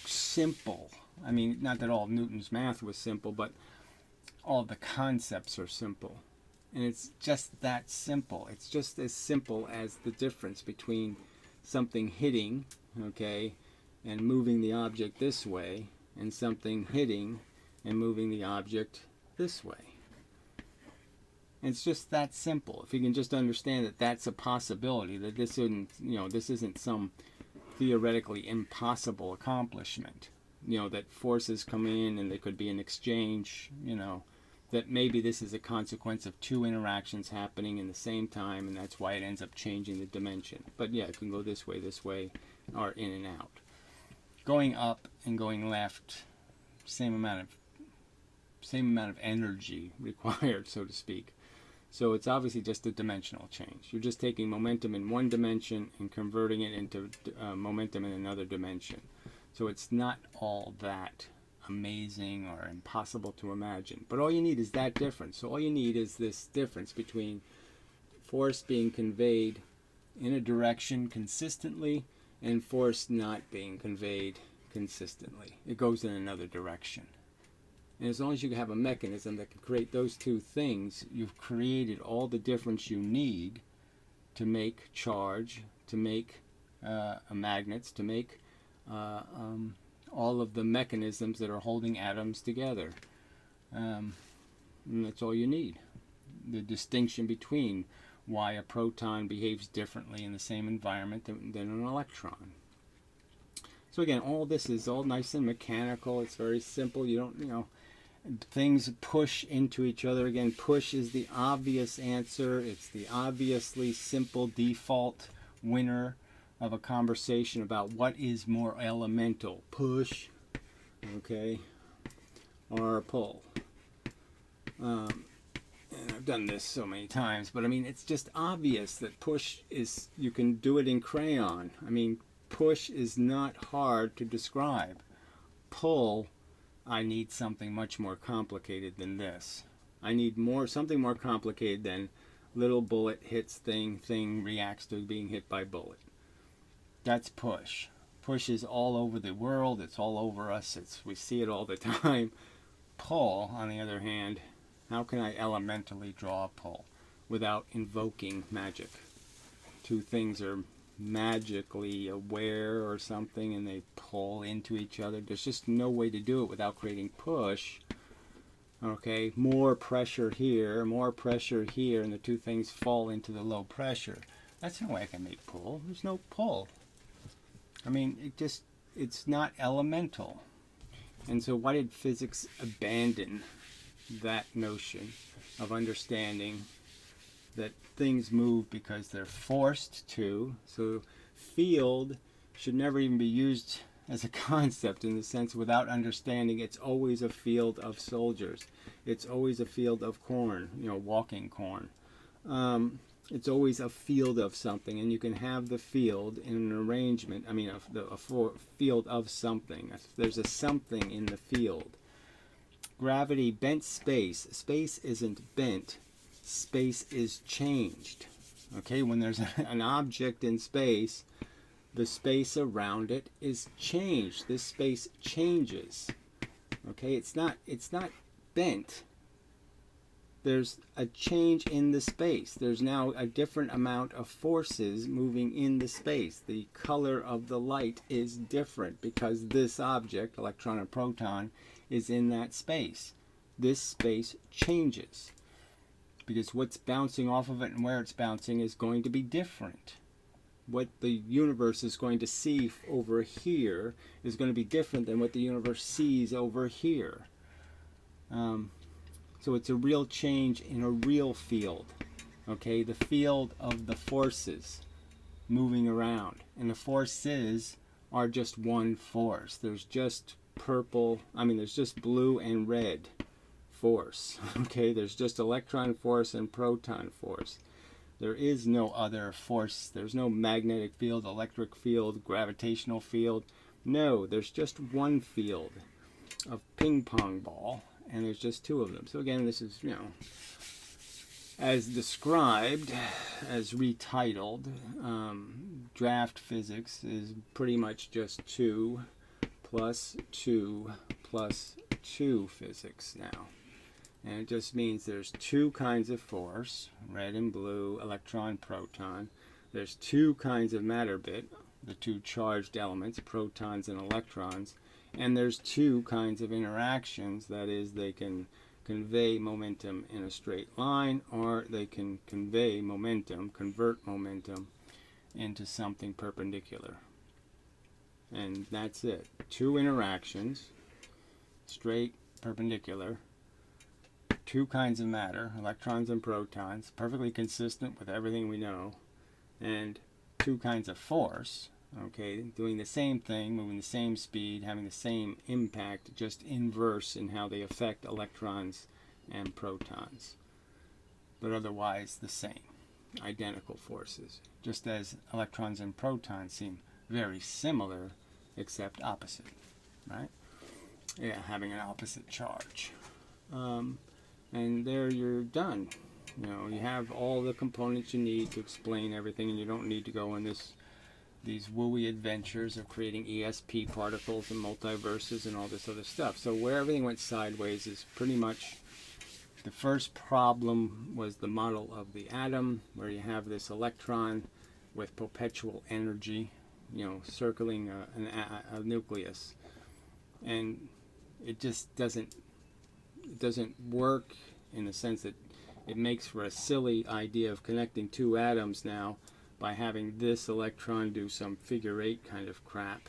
simple. Not that all of Newton's math was simple, but all the concepts are simple. And it's just that simple. It's just as simple as the difference between something hitting, okay, and moving the object this way, and something hitting and moving the object this way. And it's just that simple. If you can just understand that that's a possibility, that this isn't some theoretically impossible accomplishment. That forces come in and there could be an exchange, that maybe this is a consequence of two interactions happening in the same time, and that's why it ends up changing the dimension. But yeah, it can go this way, or in and out. Going up and going left, same amount of energy required, so to speak. So it's obviously just a dimensional change. You're just taking momentum in one dimension and converting it into momentum in another dimension. So it's not all that amazing or impossible to imagine. But all you need is that difference. So all you need is this difference between force being conveyed in a direction consistently and force not being conveyed consistently. It goes in another direction. And as long as you have a mechanism that can create those two things, you've created all the difference you need to make charge, to make magnets, to make all of the mechanisms that are holding atoms together. And that's all you need. The distinction between why a proton behaves differently in the same environment than an electron. So again, all this is all nice and mechanical. It's very simple. You don't, things push into each other. Again, push is the obvious answer. It's the obviously simple default winner of a conversation about what is more elemental, push, okay, or pull. And I've done this so many times, but it's just obvious that push is, you can do it in crayon. Push is not hard to describe. Pull, I need something much more complicated than this. I need something more complicated than little bullet hits thing, thing reacts to being hit by bullet. That's push. Push is all over the world. It's all over us. We see it all the time. Pull, on the other hand, how can I elementally draw a pull without invoking magic? Two things are magically aware or something and they pull into each other. There's just no way to do it without creating push. Okay, more pressure here, and the two things fall into the low pressure. That's no way I can make pull. There's no pull. I mean, it's not elemental. And so why did physics abandon that notion of understanding that things move because they're forced to? So field should never even be used as a concept, in the sense, without understanding it's always a field of soldiers. It's always a field of corn, walking corn. It's always a field of something, and you can have the field in an arrangement, a field of something. There's a something in the field. Gravity bent space. Space isn't bent. Space is changed. Okay, when there's an object in space, the space around it is changed. This space changes. Okay, it's not bent. There's a change in the space. There's now a different amount of forces moving in the space. The color of the light is different because this object, electron or proton, is in that space. This space changes because what's bouncing off of it and where it's bouncing is going to be different. What the universe is going to see over here is going to be different than what the universe sees over here. So it's a real change in a real field. Okay, the field of the forces moving around. And the forces are just one force. There's just there's just blue and red force. Okay, there's just electron force and proton force. There is no other force. There's no magnetic field, electric field, gravitational field. No, there's just one field of ping pong ball, and there's just two of them. So again, this is, as described, as retitled, draft physics is pretty much just 2 plus 2 plus 2 physics now. And it just means there's two kinds of force, red and blue, electron, proton. There's two kinds of matter bit, the two charged elements, protons and electrons. And there's two kinds of interactions, that is, they can convey momentum in a straight line, or they can convert momentum into something perpendicular. And that's it. Two interactions, straight, perpendicular. Two kinds of matter, electrons and protons, perfectly consistent with everything we know, and two kinds of force, okay, doing the same thing, moving the same speed, having the same impact, just inverse in how they affect electrons and protons, but otherwise the same, identical forces, just as electrons and protons seem very similar except opposite, right? Yeah, having an opposite charge. And there you're done. You have all the components you need to explain everything, and you don't need to go on these wooey adventures of creating ESP particles and multiverses and all this other stuff. So where everything went sideways is pretty much, the first problem was the model of the atom, where you have this electron with perpetual energy, circling a nucleus, and it just doesn't work, in the sense that it makes for a silly idea of connecting two atoms now by having this electron do some figure eight kind of crap,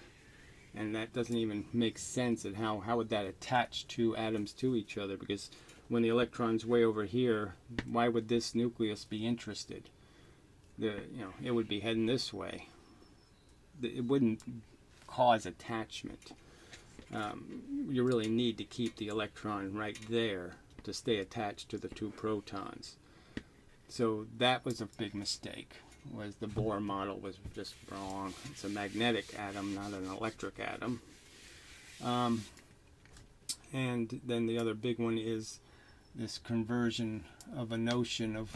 and that doesn't even make sense. And how would that attach two atoms to each other? Because when the electron's way over here, why would this nucleus be interested? It would be heading this way. It wouldn't cause attachment. You really need to keep the electron right there to stay attached to the two protons. So that was a big mistake, was the Bohr model was just wrong. It's a magnetic atom, not an electric atom. And then the other big one is this conversion of a notion of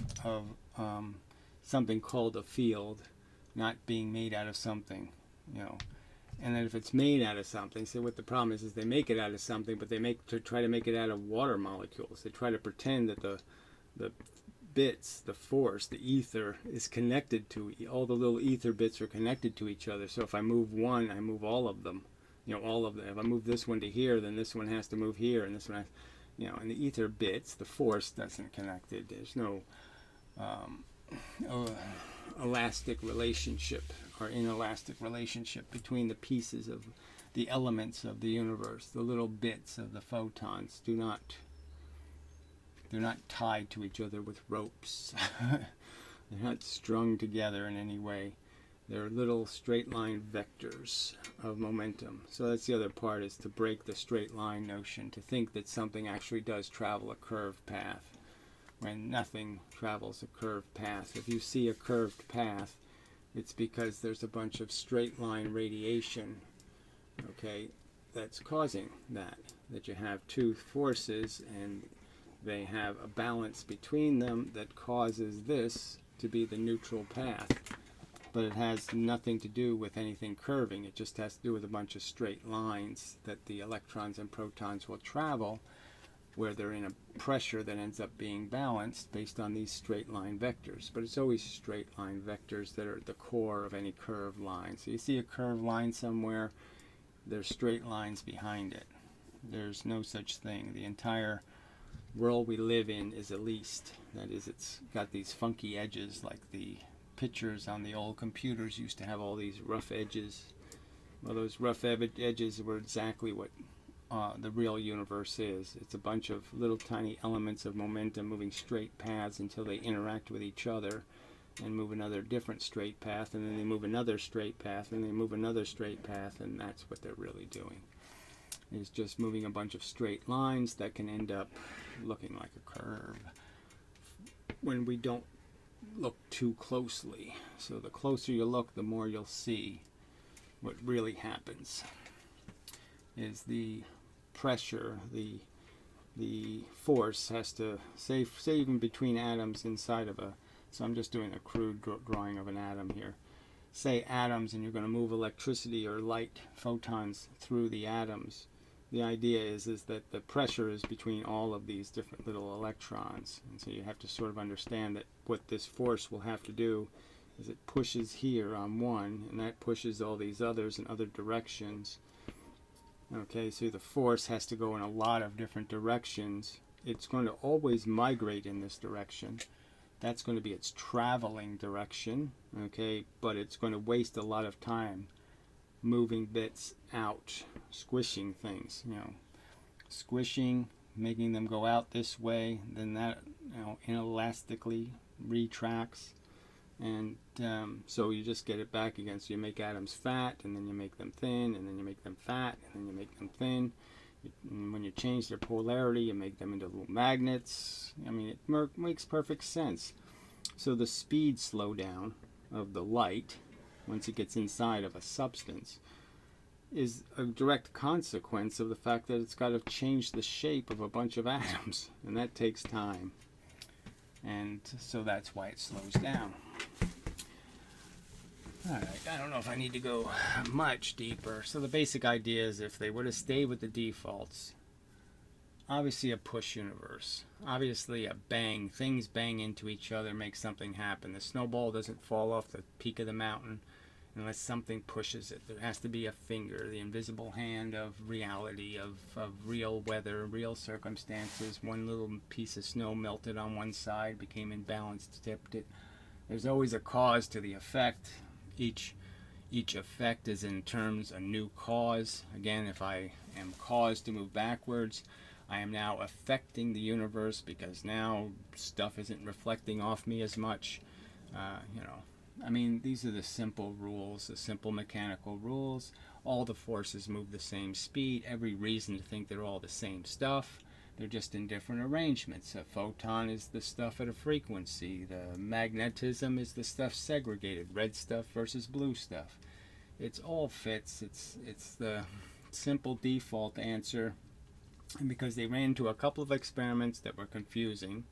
something called a field not being made out of something, you know. And then if it's made out of something, so what the problem is they make it out of something, but they try to make it out of water molecules. They try to pretend that the bits, the force, the ether is connected to, all the little ether bits are connected to each other. So if I move one, I move all of them. You know, all of them. If I move this one to here, then this one has to move here, and this one has, you know, and the ether bits, the force doesn't connect it. There's no elastic relationship or inelastic relationship between the pieces of the elements of the universe. The little bits of the photons they're not tied to each other with ropes. They're not strung together in any way. They're little straight line vectors of momentum. So that's the other part, is to break the straight line notion, to think that something actually does travel a curved path when nothing travels a curved path. If you see a curved path, it's because there's a bunch of straight line radiation, okay, that's causing that you have two forces and they have a balance between them that causes this to be the neutral path. But it has nothing to do with anything curving. It just has to do with a bunch of straight lines that the electrons and protons will travel, where they're in a pressure that ends up being balanced based on these straight line vectors. But it's always straight line vectors that are at the core of any curved line. So you see a curved line somewhere, there's straight lines behind it. There's no such thing. The entire world we live in is a least. That is, it's got these funky edges, like the pictures on the old computers used to have all these rough edges. Well, those rough edges were exactly what the real universe is. It's a bunch of little tiny elements of momentum moving straight paths until they interact with each other and move another different straight path, and then they move another straight path, and they move another straight path, and that's what they're really doing. It's just moving a bunch of straight lines that can end up looking like a curve when we don't look too closely. So the closer you look, the more you'll see what really happens is the pressure, the force has to, say even between atoms inside of so I'm just doing a crude drawing of an atom here. Say atoms, and you're going to move electricity or light photons through the atoms. The idea is that the pressure is between all of these different little electrons. And so you have to sort of understand that what this force will have to do is it pushes here on one, and that pushes all these others in other directions. Okay, so the force has to go in a lot of different directions. It's going to always migrate in this direction. That's going to be its traveling direction, okay, but it's going to waste a lot of time moving bits out, squishing things, you know, squishing, making them go out this way, then that, you know, inelastically retracts, and so you just get it back again. So you make atoms fat, and then you make them thin, and then you make them fat, and then you make them thin. And when you change their polarity, you make them into little magnets. I mean, it makes perfect sense. So the speed slowdown of the light, once it gets inside of a substance, is a direct consequence of the fact that it's got to change the shape of a bunch of atoms, and that takes time. And so that's why it slows down. Alright, I don't know if I need to go much deeper. So the basic idea is, if they were to stay with the defaults, obviously a push universe, obviously a bang, things bang into each other, make something happen. The snowball doesn't fall off the peak of the mountain unless something pushes it. There has to be a finger, the invisible hand of reality, of real weather, real circumstances. One little piece of snow melted on one side, became imbalanced, tipped it. There's always a cause to the effect. Each effect is in terms a new cause. Again, if I am caused to move backwards, I am now affecting the universe, because now stuff isn't reflecting off me as much. You know, I mean, these are the simple rules, the simple mechanical rules. All the forces move the same speed. Every reason to think they're all the same stuff. They're just in different arrangements. A photon is the stuff at a frequency. The magnetism is the stuff segregated. Red stuff versus blue stuff. It's all fits. It's the simple default answer. And because they ran into a couple of experiments that were confusing,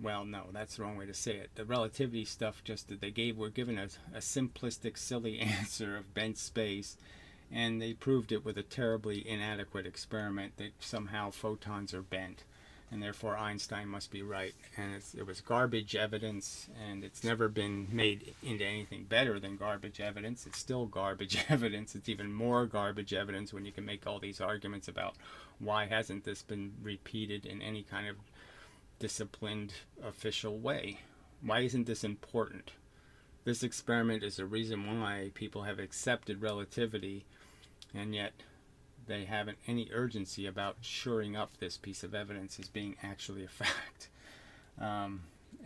well, no, that's the wrong way to say it. The relativity stuff, just that were given a simplistic, silly answer of bent space, and they proved it with a terribly inadequate experiment that somehow photons are bent, and therefore Einstein must be right. And it was garbage evidence, and it's never been made into anything better than garbage evidence. It's still garbage evidence. It's even more garbage evidence when you can make all these arguments about why hasn't this been repeated in any kind of disciplined official way. Why isn't this important? This experiment is the reason why people have accepted relativity, and yet they haven't any urgency about shoring up this piece of evidence as being actually a fact. Now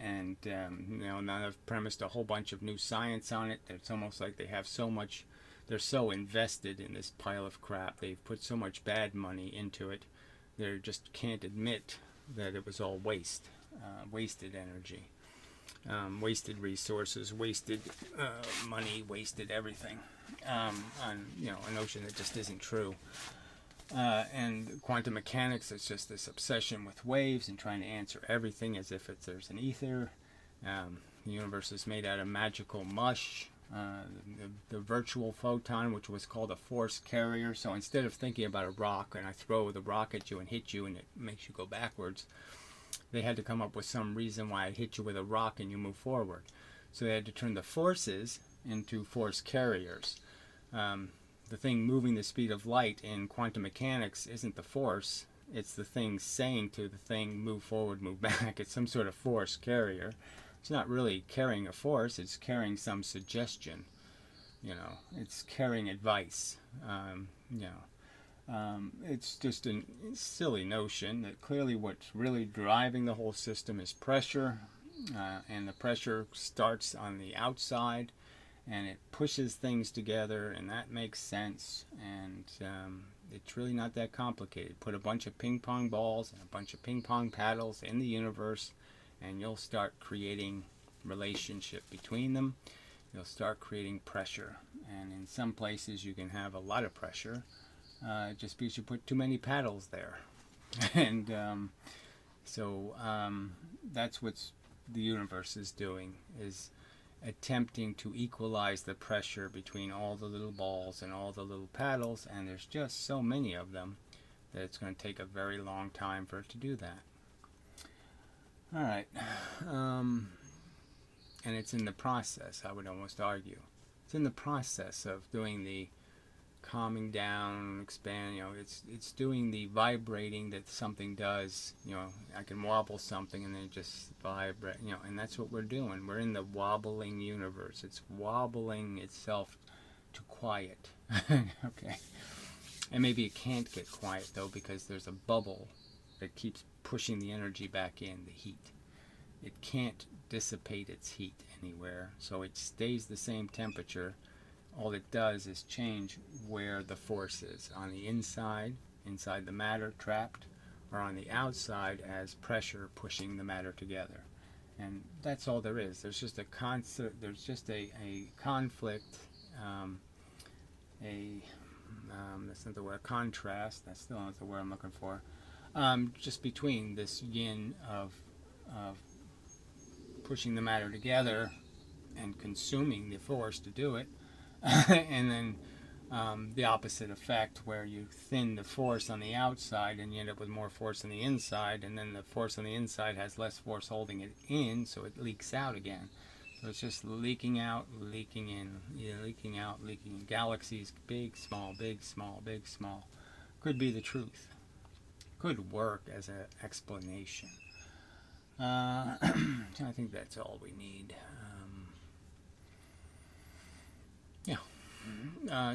they've premised a whole bunch of new science on it. It's almost like they have so much, they're so invested in this pile of crap. They've put so much bad money into it. They just can't admit that it was all wasted energy, wasted resources, wasted money, wasted everything, on a notion that just isn't true. And quantum mechanics is just this obsession with waves and trying to answer everything as if there's an ether. The universe is made out of magical mush. The virtual photon, which was called a force carrier. So instead of thinking about a rock and I throw the rock at you and hit you and it makes you go backwards, they had to come up with some reason why I'd hit you with a rock and you move forward. So they had to turn the forces into force carriers. The thing moving the speed of light in quantum mechanics isn't the force, it's the thing saying to the thing, move forward, move back. It's some sort of force carrier. It's not really carrying a force, it's carrying some suggestion. It's carrying advice. It's just a silly notion that clearly what's really driving the whole system is pressure, and the pressure starts on the outside, and it pushes things together, and that makes sense, and it's really not that complicated. Put a bunch of ping pong balls and a bunch of ping pong paddles in the universe, and you'll start creating relationship between them. You'll start creating pressure, and in some places you can have a lot of pressure just because you put too many paddles there. And that's what the universe is doing, is attempting to equalize the pressure between all the little balls and all the little paddles, and there's just so many of them that it's going to take a very long time for it to do that. All right. And it's in the process, I would almost argue. It's in the process of doing the calming down, expand, it's doing the vibrating that something does. I can wobble something and then it just vibrate, and that's what we're doing. We're in the wobbling universe. It's wobbling itself to quiet. Okay. And maybe it can't get quiet though, because there's a bubble that keeps pushing the energy back in, the heat. It can't dissipate its heat anywhere, so it stays the same temperature. All it does is change where the force is, on the inside the matter trapped, or on the outside as pressure pushing the matter together. And that's all there is. There's just a conflict, that's not the word, contrast, that's still not the word I'm looking for, just between this yin of pushing the matter together and consuming the force to do it, and then the opposite effect, where you thin the force on the outside and you end up with more force on the inside, and then the force on the inside has less force holding it in, so it leaks out again. So it's just leaking out, leaking in, leaking out, leaking in. Galaxies, big, small, big, small, big, small. Could be the truth. Could work as an explanation. I think that's all we need.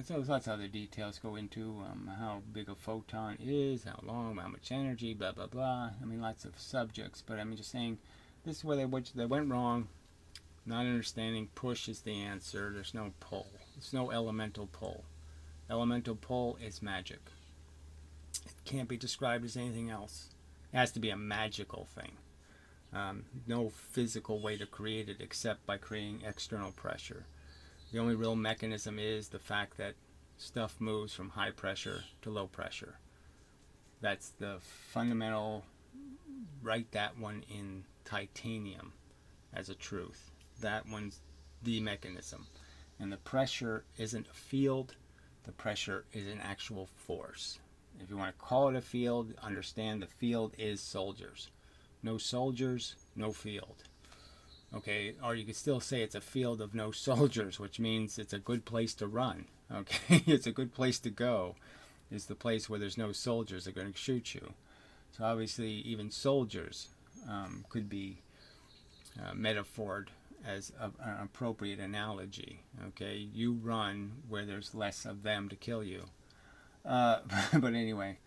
So lots of other details go into how big a photon is, how long, how much energy, blah, blah, blah. Lots of subjects, but just saying, this is where they went wrong. Not understanding push is the answer. There's no pull. There's no elemental pull. Elemental pull is magic. It can't be described as anything else. It has to be a magical thing. No physical way to create it except by creating external pressure. The only real mechanism is the fact that stuff moves from high pressure to low pressure. That's the fundamental, write that one in titanium as a truth. That one's the mechanism. And the pressure isn't a field, the pressure is an actual force. If you want to call it a field, understand the field is soldiers. No soldiers, no field. Okay, or you could still say it's a field of no soldiers, which means it's a good place to run. Okay, it's a good place to go. It's the place where there's no soldiers that are going to shoot you. So obviously even soldiers could be metaphored as an appropriate analogy. Okay, you run where there's less of them to kill you. But anyway,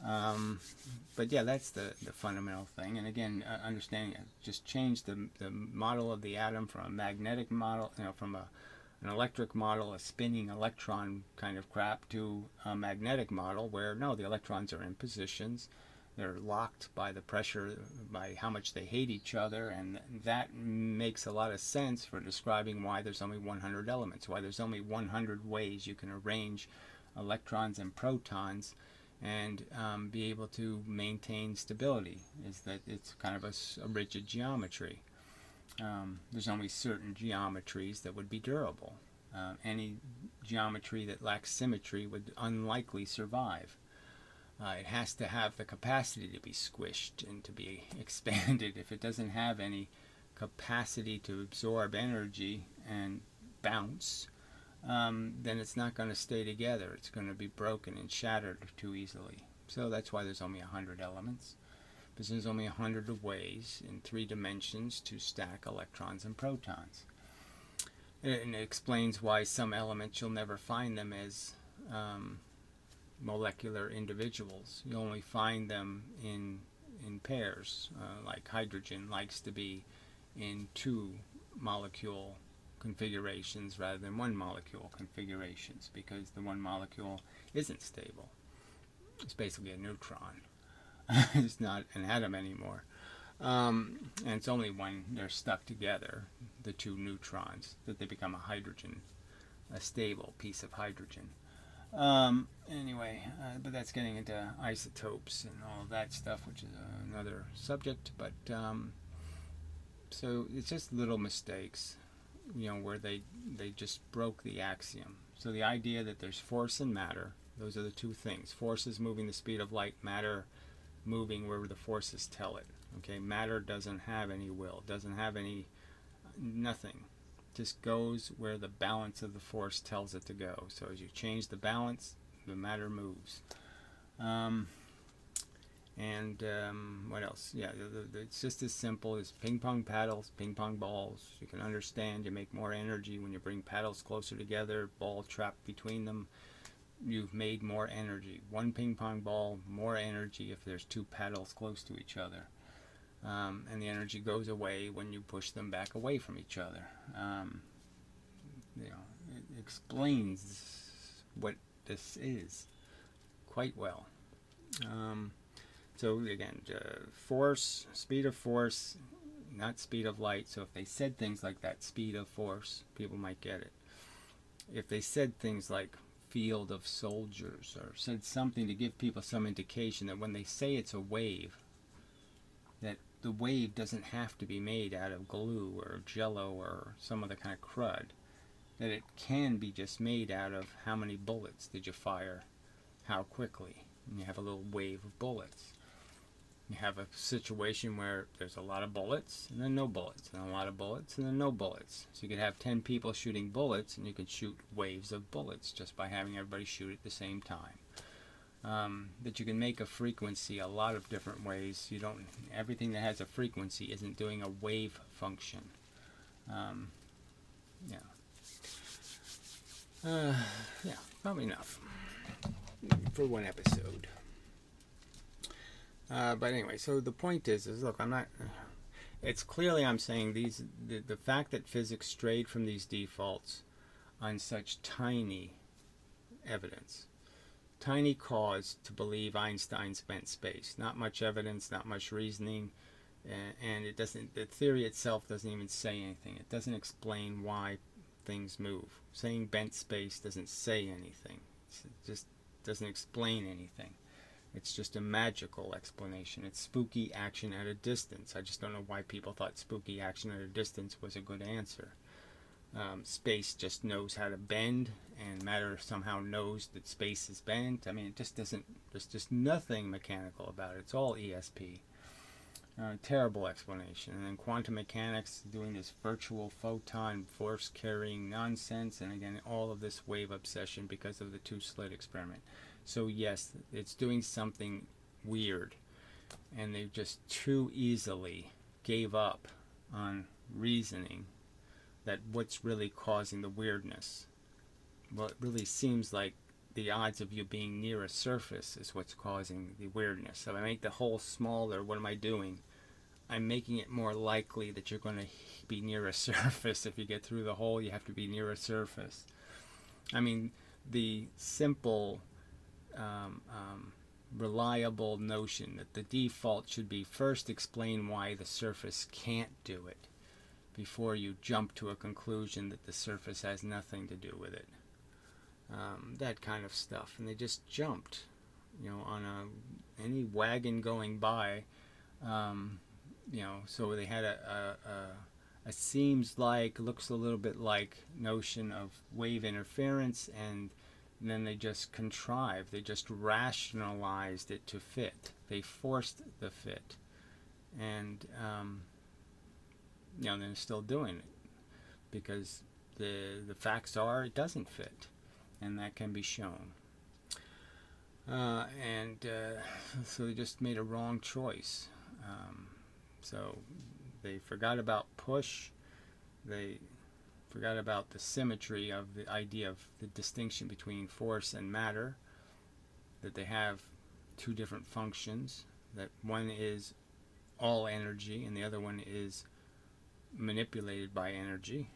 but yeah, that's the fundamental thing. And again, understanding it, just change the model of the atom from a magnetic model, from an electric model, a spinning electron kind of crap, to a magnetic model where no, the electrons are in positions. They're locked by the pressure, by how much they hate each other, and that makes a lot of sense for describing why there's only 100 elements, why there's only 100 ways you can arrange electrons and protons and be able to maintain stability. Is that it's kind of a rigid geometry. There's only certain geometries that would be durable. Any geometry that lacks symmetry would unlikely survive. It has to have the capacity to be squished and to be expanded. If it doesn't have any capacity to absorb energy and bounce, then it's not going to stay together. It's going to be broken and shattered too easily. So that's why there's only 100 elements, because there's only 100 ways in 3 dimensions to stack electrons and protons. And it explains why some elements you'll never find them as molecular individuals. You only find them in pairs, like hydrogen likes to be in 2 molecule configurations rather than 1 molecule configurations, because the 1 molecule isn't stable. It's basically a neutron. It's not an atom anymore. And it's only when they're stuck together, the 2 neutrons, that they become a hydrogen, a stable piece of hydrogen. Anyway, but that's getting into isotopes and all of that stuff, which is another subject. But so it's just little mistakes, where they just broke the axiom. So the idea that there's force and matter, those are the 2 things. Force is moving the speed of light, matter moving where the forces tell it. Okay, matter doesn't have any will, doesn't have any nothing. Just goes where the balance of the force tells it to go. So as you change the balance, the matter moves. What else? Yeah, it's just as simple as ping pong paddles, ping pong balls. You can understand you make more energy when you bring paddles closer together, ball trapped between them. You've made more energy. 1 ping pong ball, more energy if there's 2 paddles close to each other. And the energy goes away when you push them back away from each other. It explains what this is quite well. So again, force, speed of force, not speed of light. So if they said things like that, speed of force, people might get it. If they said things like field of soldiers, or said something to give people some indication that when they say it's a wave, that the wave doesn't have to be made out of glue or jello or some other kind of crud, that it can be just made out of how many bullets did you fire, how quickly, and you have a little wave of bullets. You have a situation where there's a lot of bullets and then no bullets, and a lot of bullets and then no bullets. So you could have 10 people shooting bullets, and you could shoot waves of bullets just by having everybody shoot at the same time. That you can make a frequency a lot of different ways. Everything that has a frequency isn't doing a wave function. Probably enough for 1 episode. But anyway, so the point is look, it's clearly I'm saying the fact that physics strayed from these defaults on such tiny evidence, tiny cause to believe Einstein spent space. Not much evidence, not much reasoning, and the theory itself doesn't even say anything. It doesn't explain why things move. Saying bent space doesn't say anything. It just doesn't explain anything. It's just a magical explanation. It's spooky action at a distance. I just don't know why people thought spooky action at a distance was a good answer. Space just knows how to bend, and matter somehow knows that space is bent. I mean, it just doesn't, there's just nothing mechanical about it. It's all ESP. Terrible explanation. And then quantum mechanics doing this virtual photon force carrying nonsense, and again, all of this wave obsession because of the two-slit experiment. So yes, it's doing something weird, and they just too easily gave up on reasoning that what's really causing the weirdness. Well, it really seems like the odds of you being near a surface is what's causing the weirdness. So if I make the hole smaller, what am I doing? I'm making it more likely that you're going to be near a surface. If you get through the hole, you have to be near a surface. I mean, the simple, reliable notion that the default should be first explain why the surface can't do it before you jump to a conclusion that the surface has nothing to do with it. That kind of stuff. And they just jumped, on any wagon going by. So they had a seems like, looks a little bit like notion of wave interference, and then they just contrived, they just rationalized it to fit. They forced the fit. And, they're still doing it because the facts are it doesn't fit, and that can be shown. So they just made a wrong choice. So they forgot about push. They forgot about the symmetry of the idea of the distinction between force and matter, that they have two different functions, that one is all energy and the other one is manipulated by energy,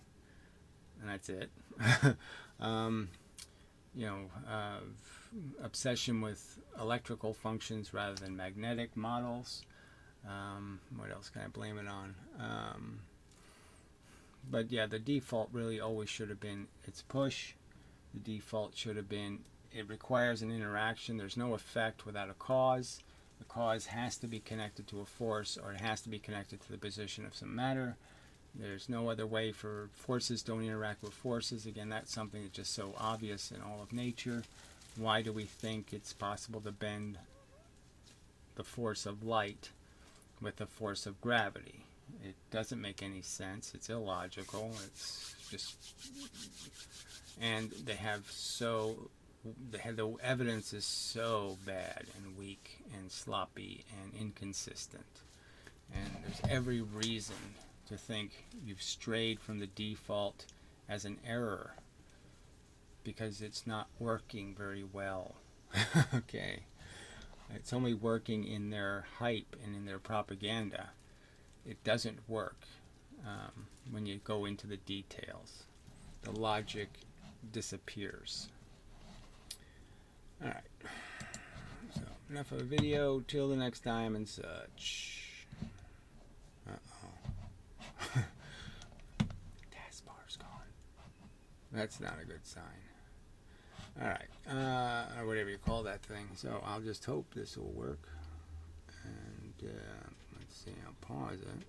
and that's it. Obsession with electrical functions rather than magnetic models. What else can I blame it on? But yeah, the default really always should have been it's push. The default should have been it requires an interaction. There's no effect without a cause. The cause has to be connected to a force, or it has to be connected to the position of some matter. There's no other way for forces don't interact with forces. Again, that's something that's just so obvious in all of nature. Why do we think it's possible to bend the force of light with the force of gravity? It doesn't make any sense. It's illogical. It's just, and the evidence is so bad and weak and sloppy and inconsistent. And there's every reason to think you've strayed from the default as an error because it's not working very well. Okay. It's only working in their hype and in their propaganda. It doesn't work when you go into the details. The logic disappears. Alright. So, enough of a video. Till the next time and such. Uh-oh. Taskbar's gone. That's not a good sign. Alright. Or whatever you call that thing. So, I'll just hope this will work. And, let's see. I'll pause it.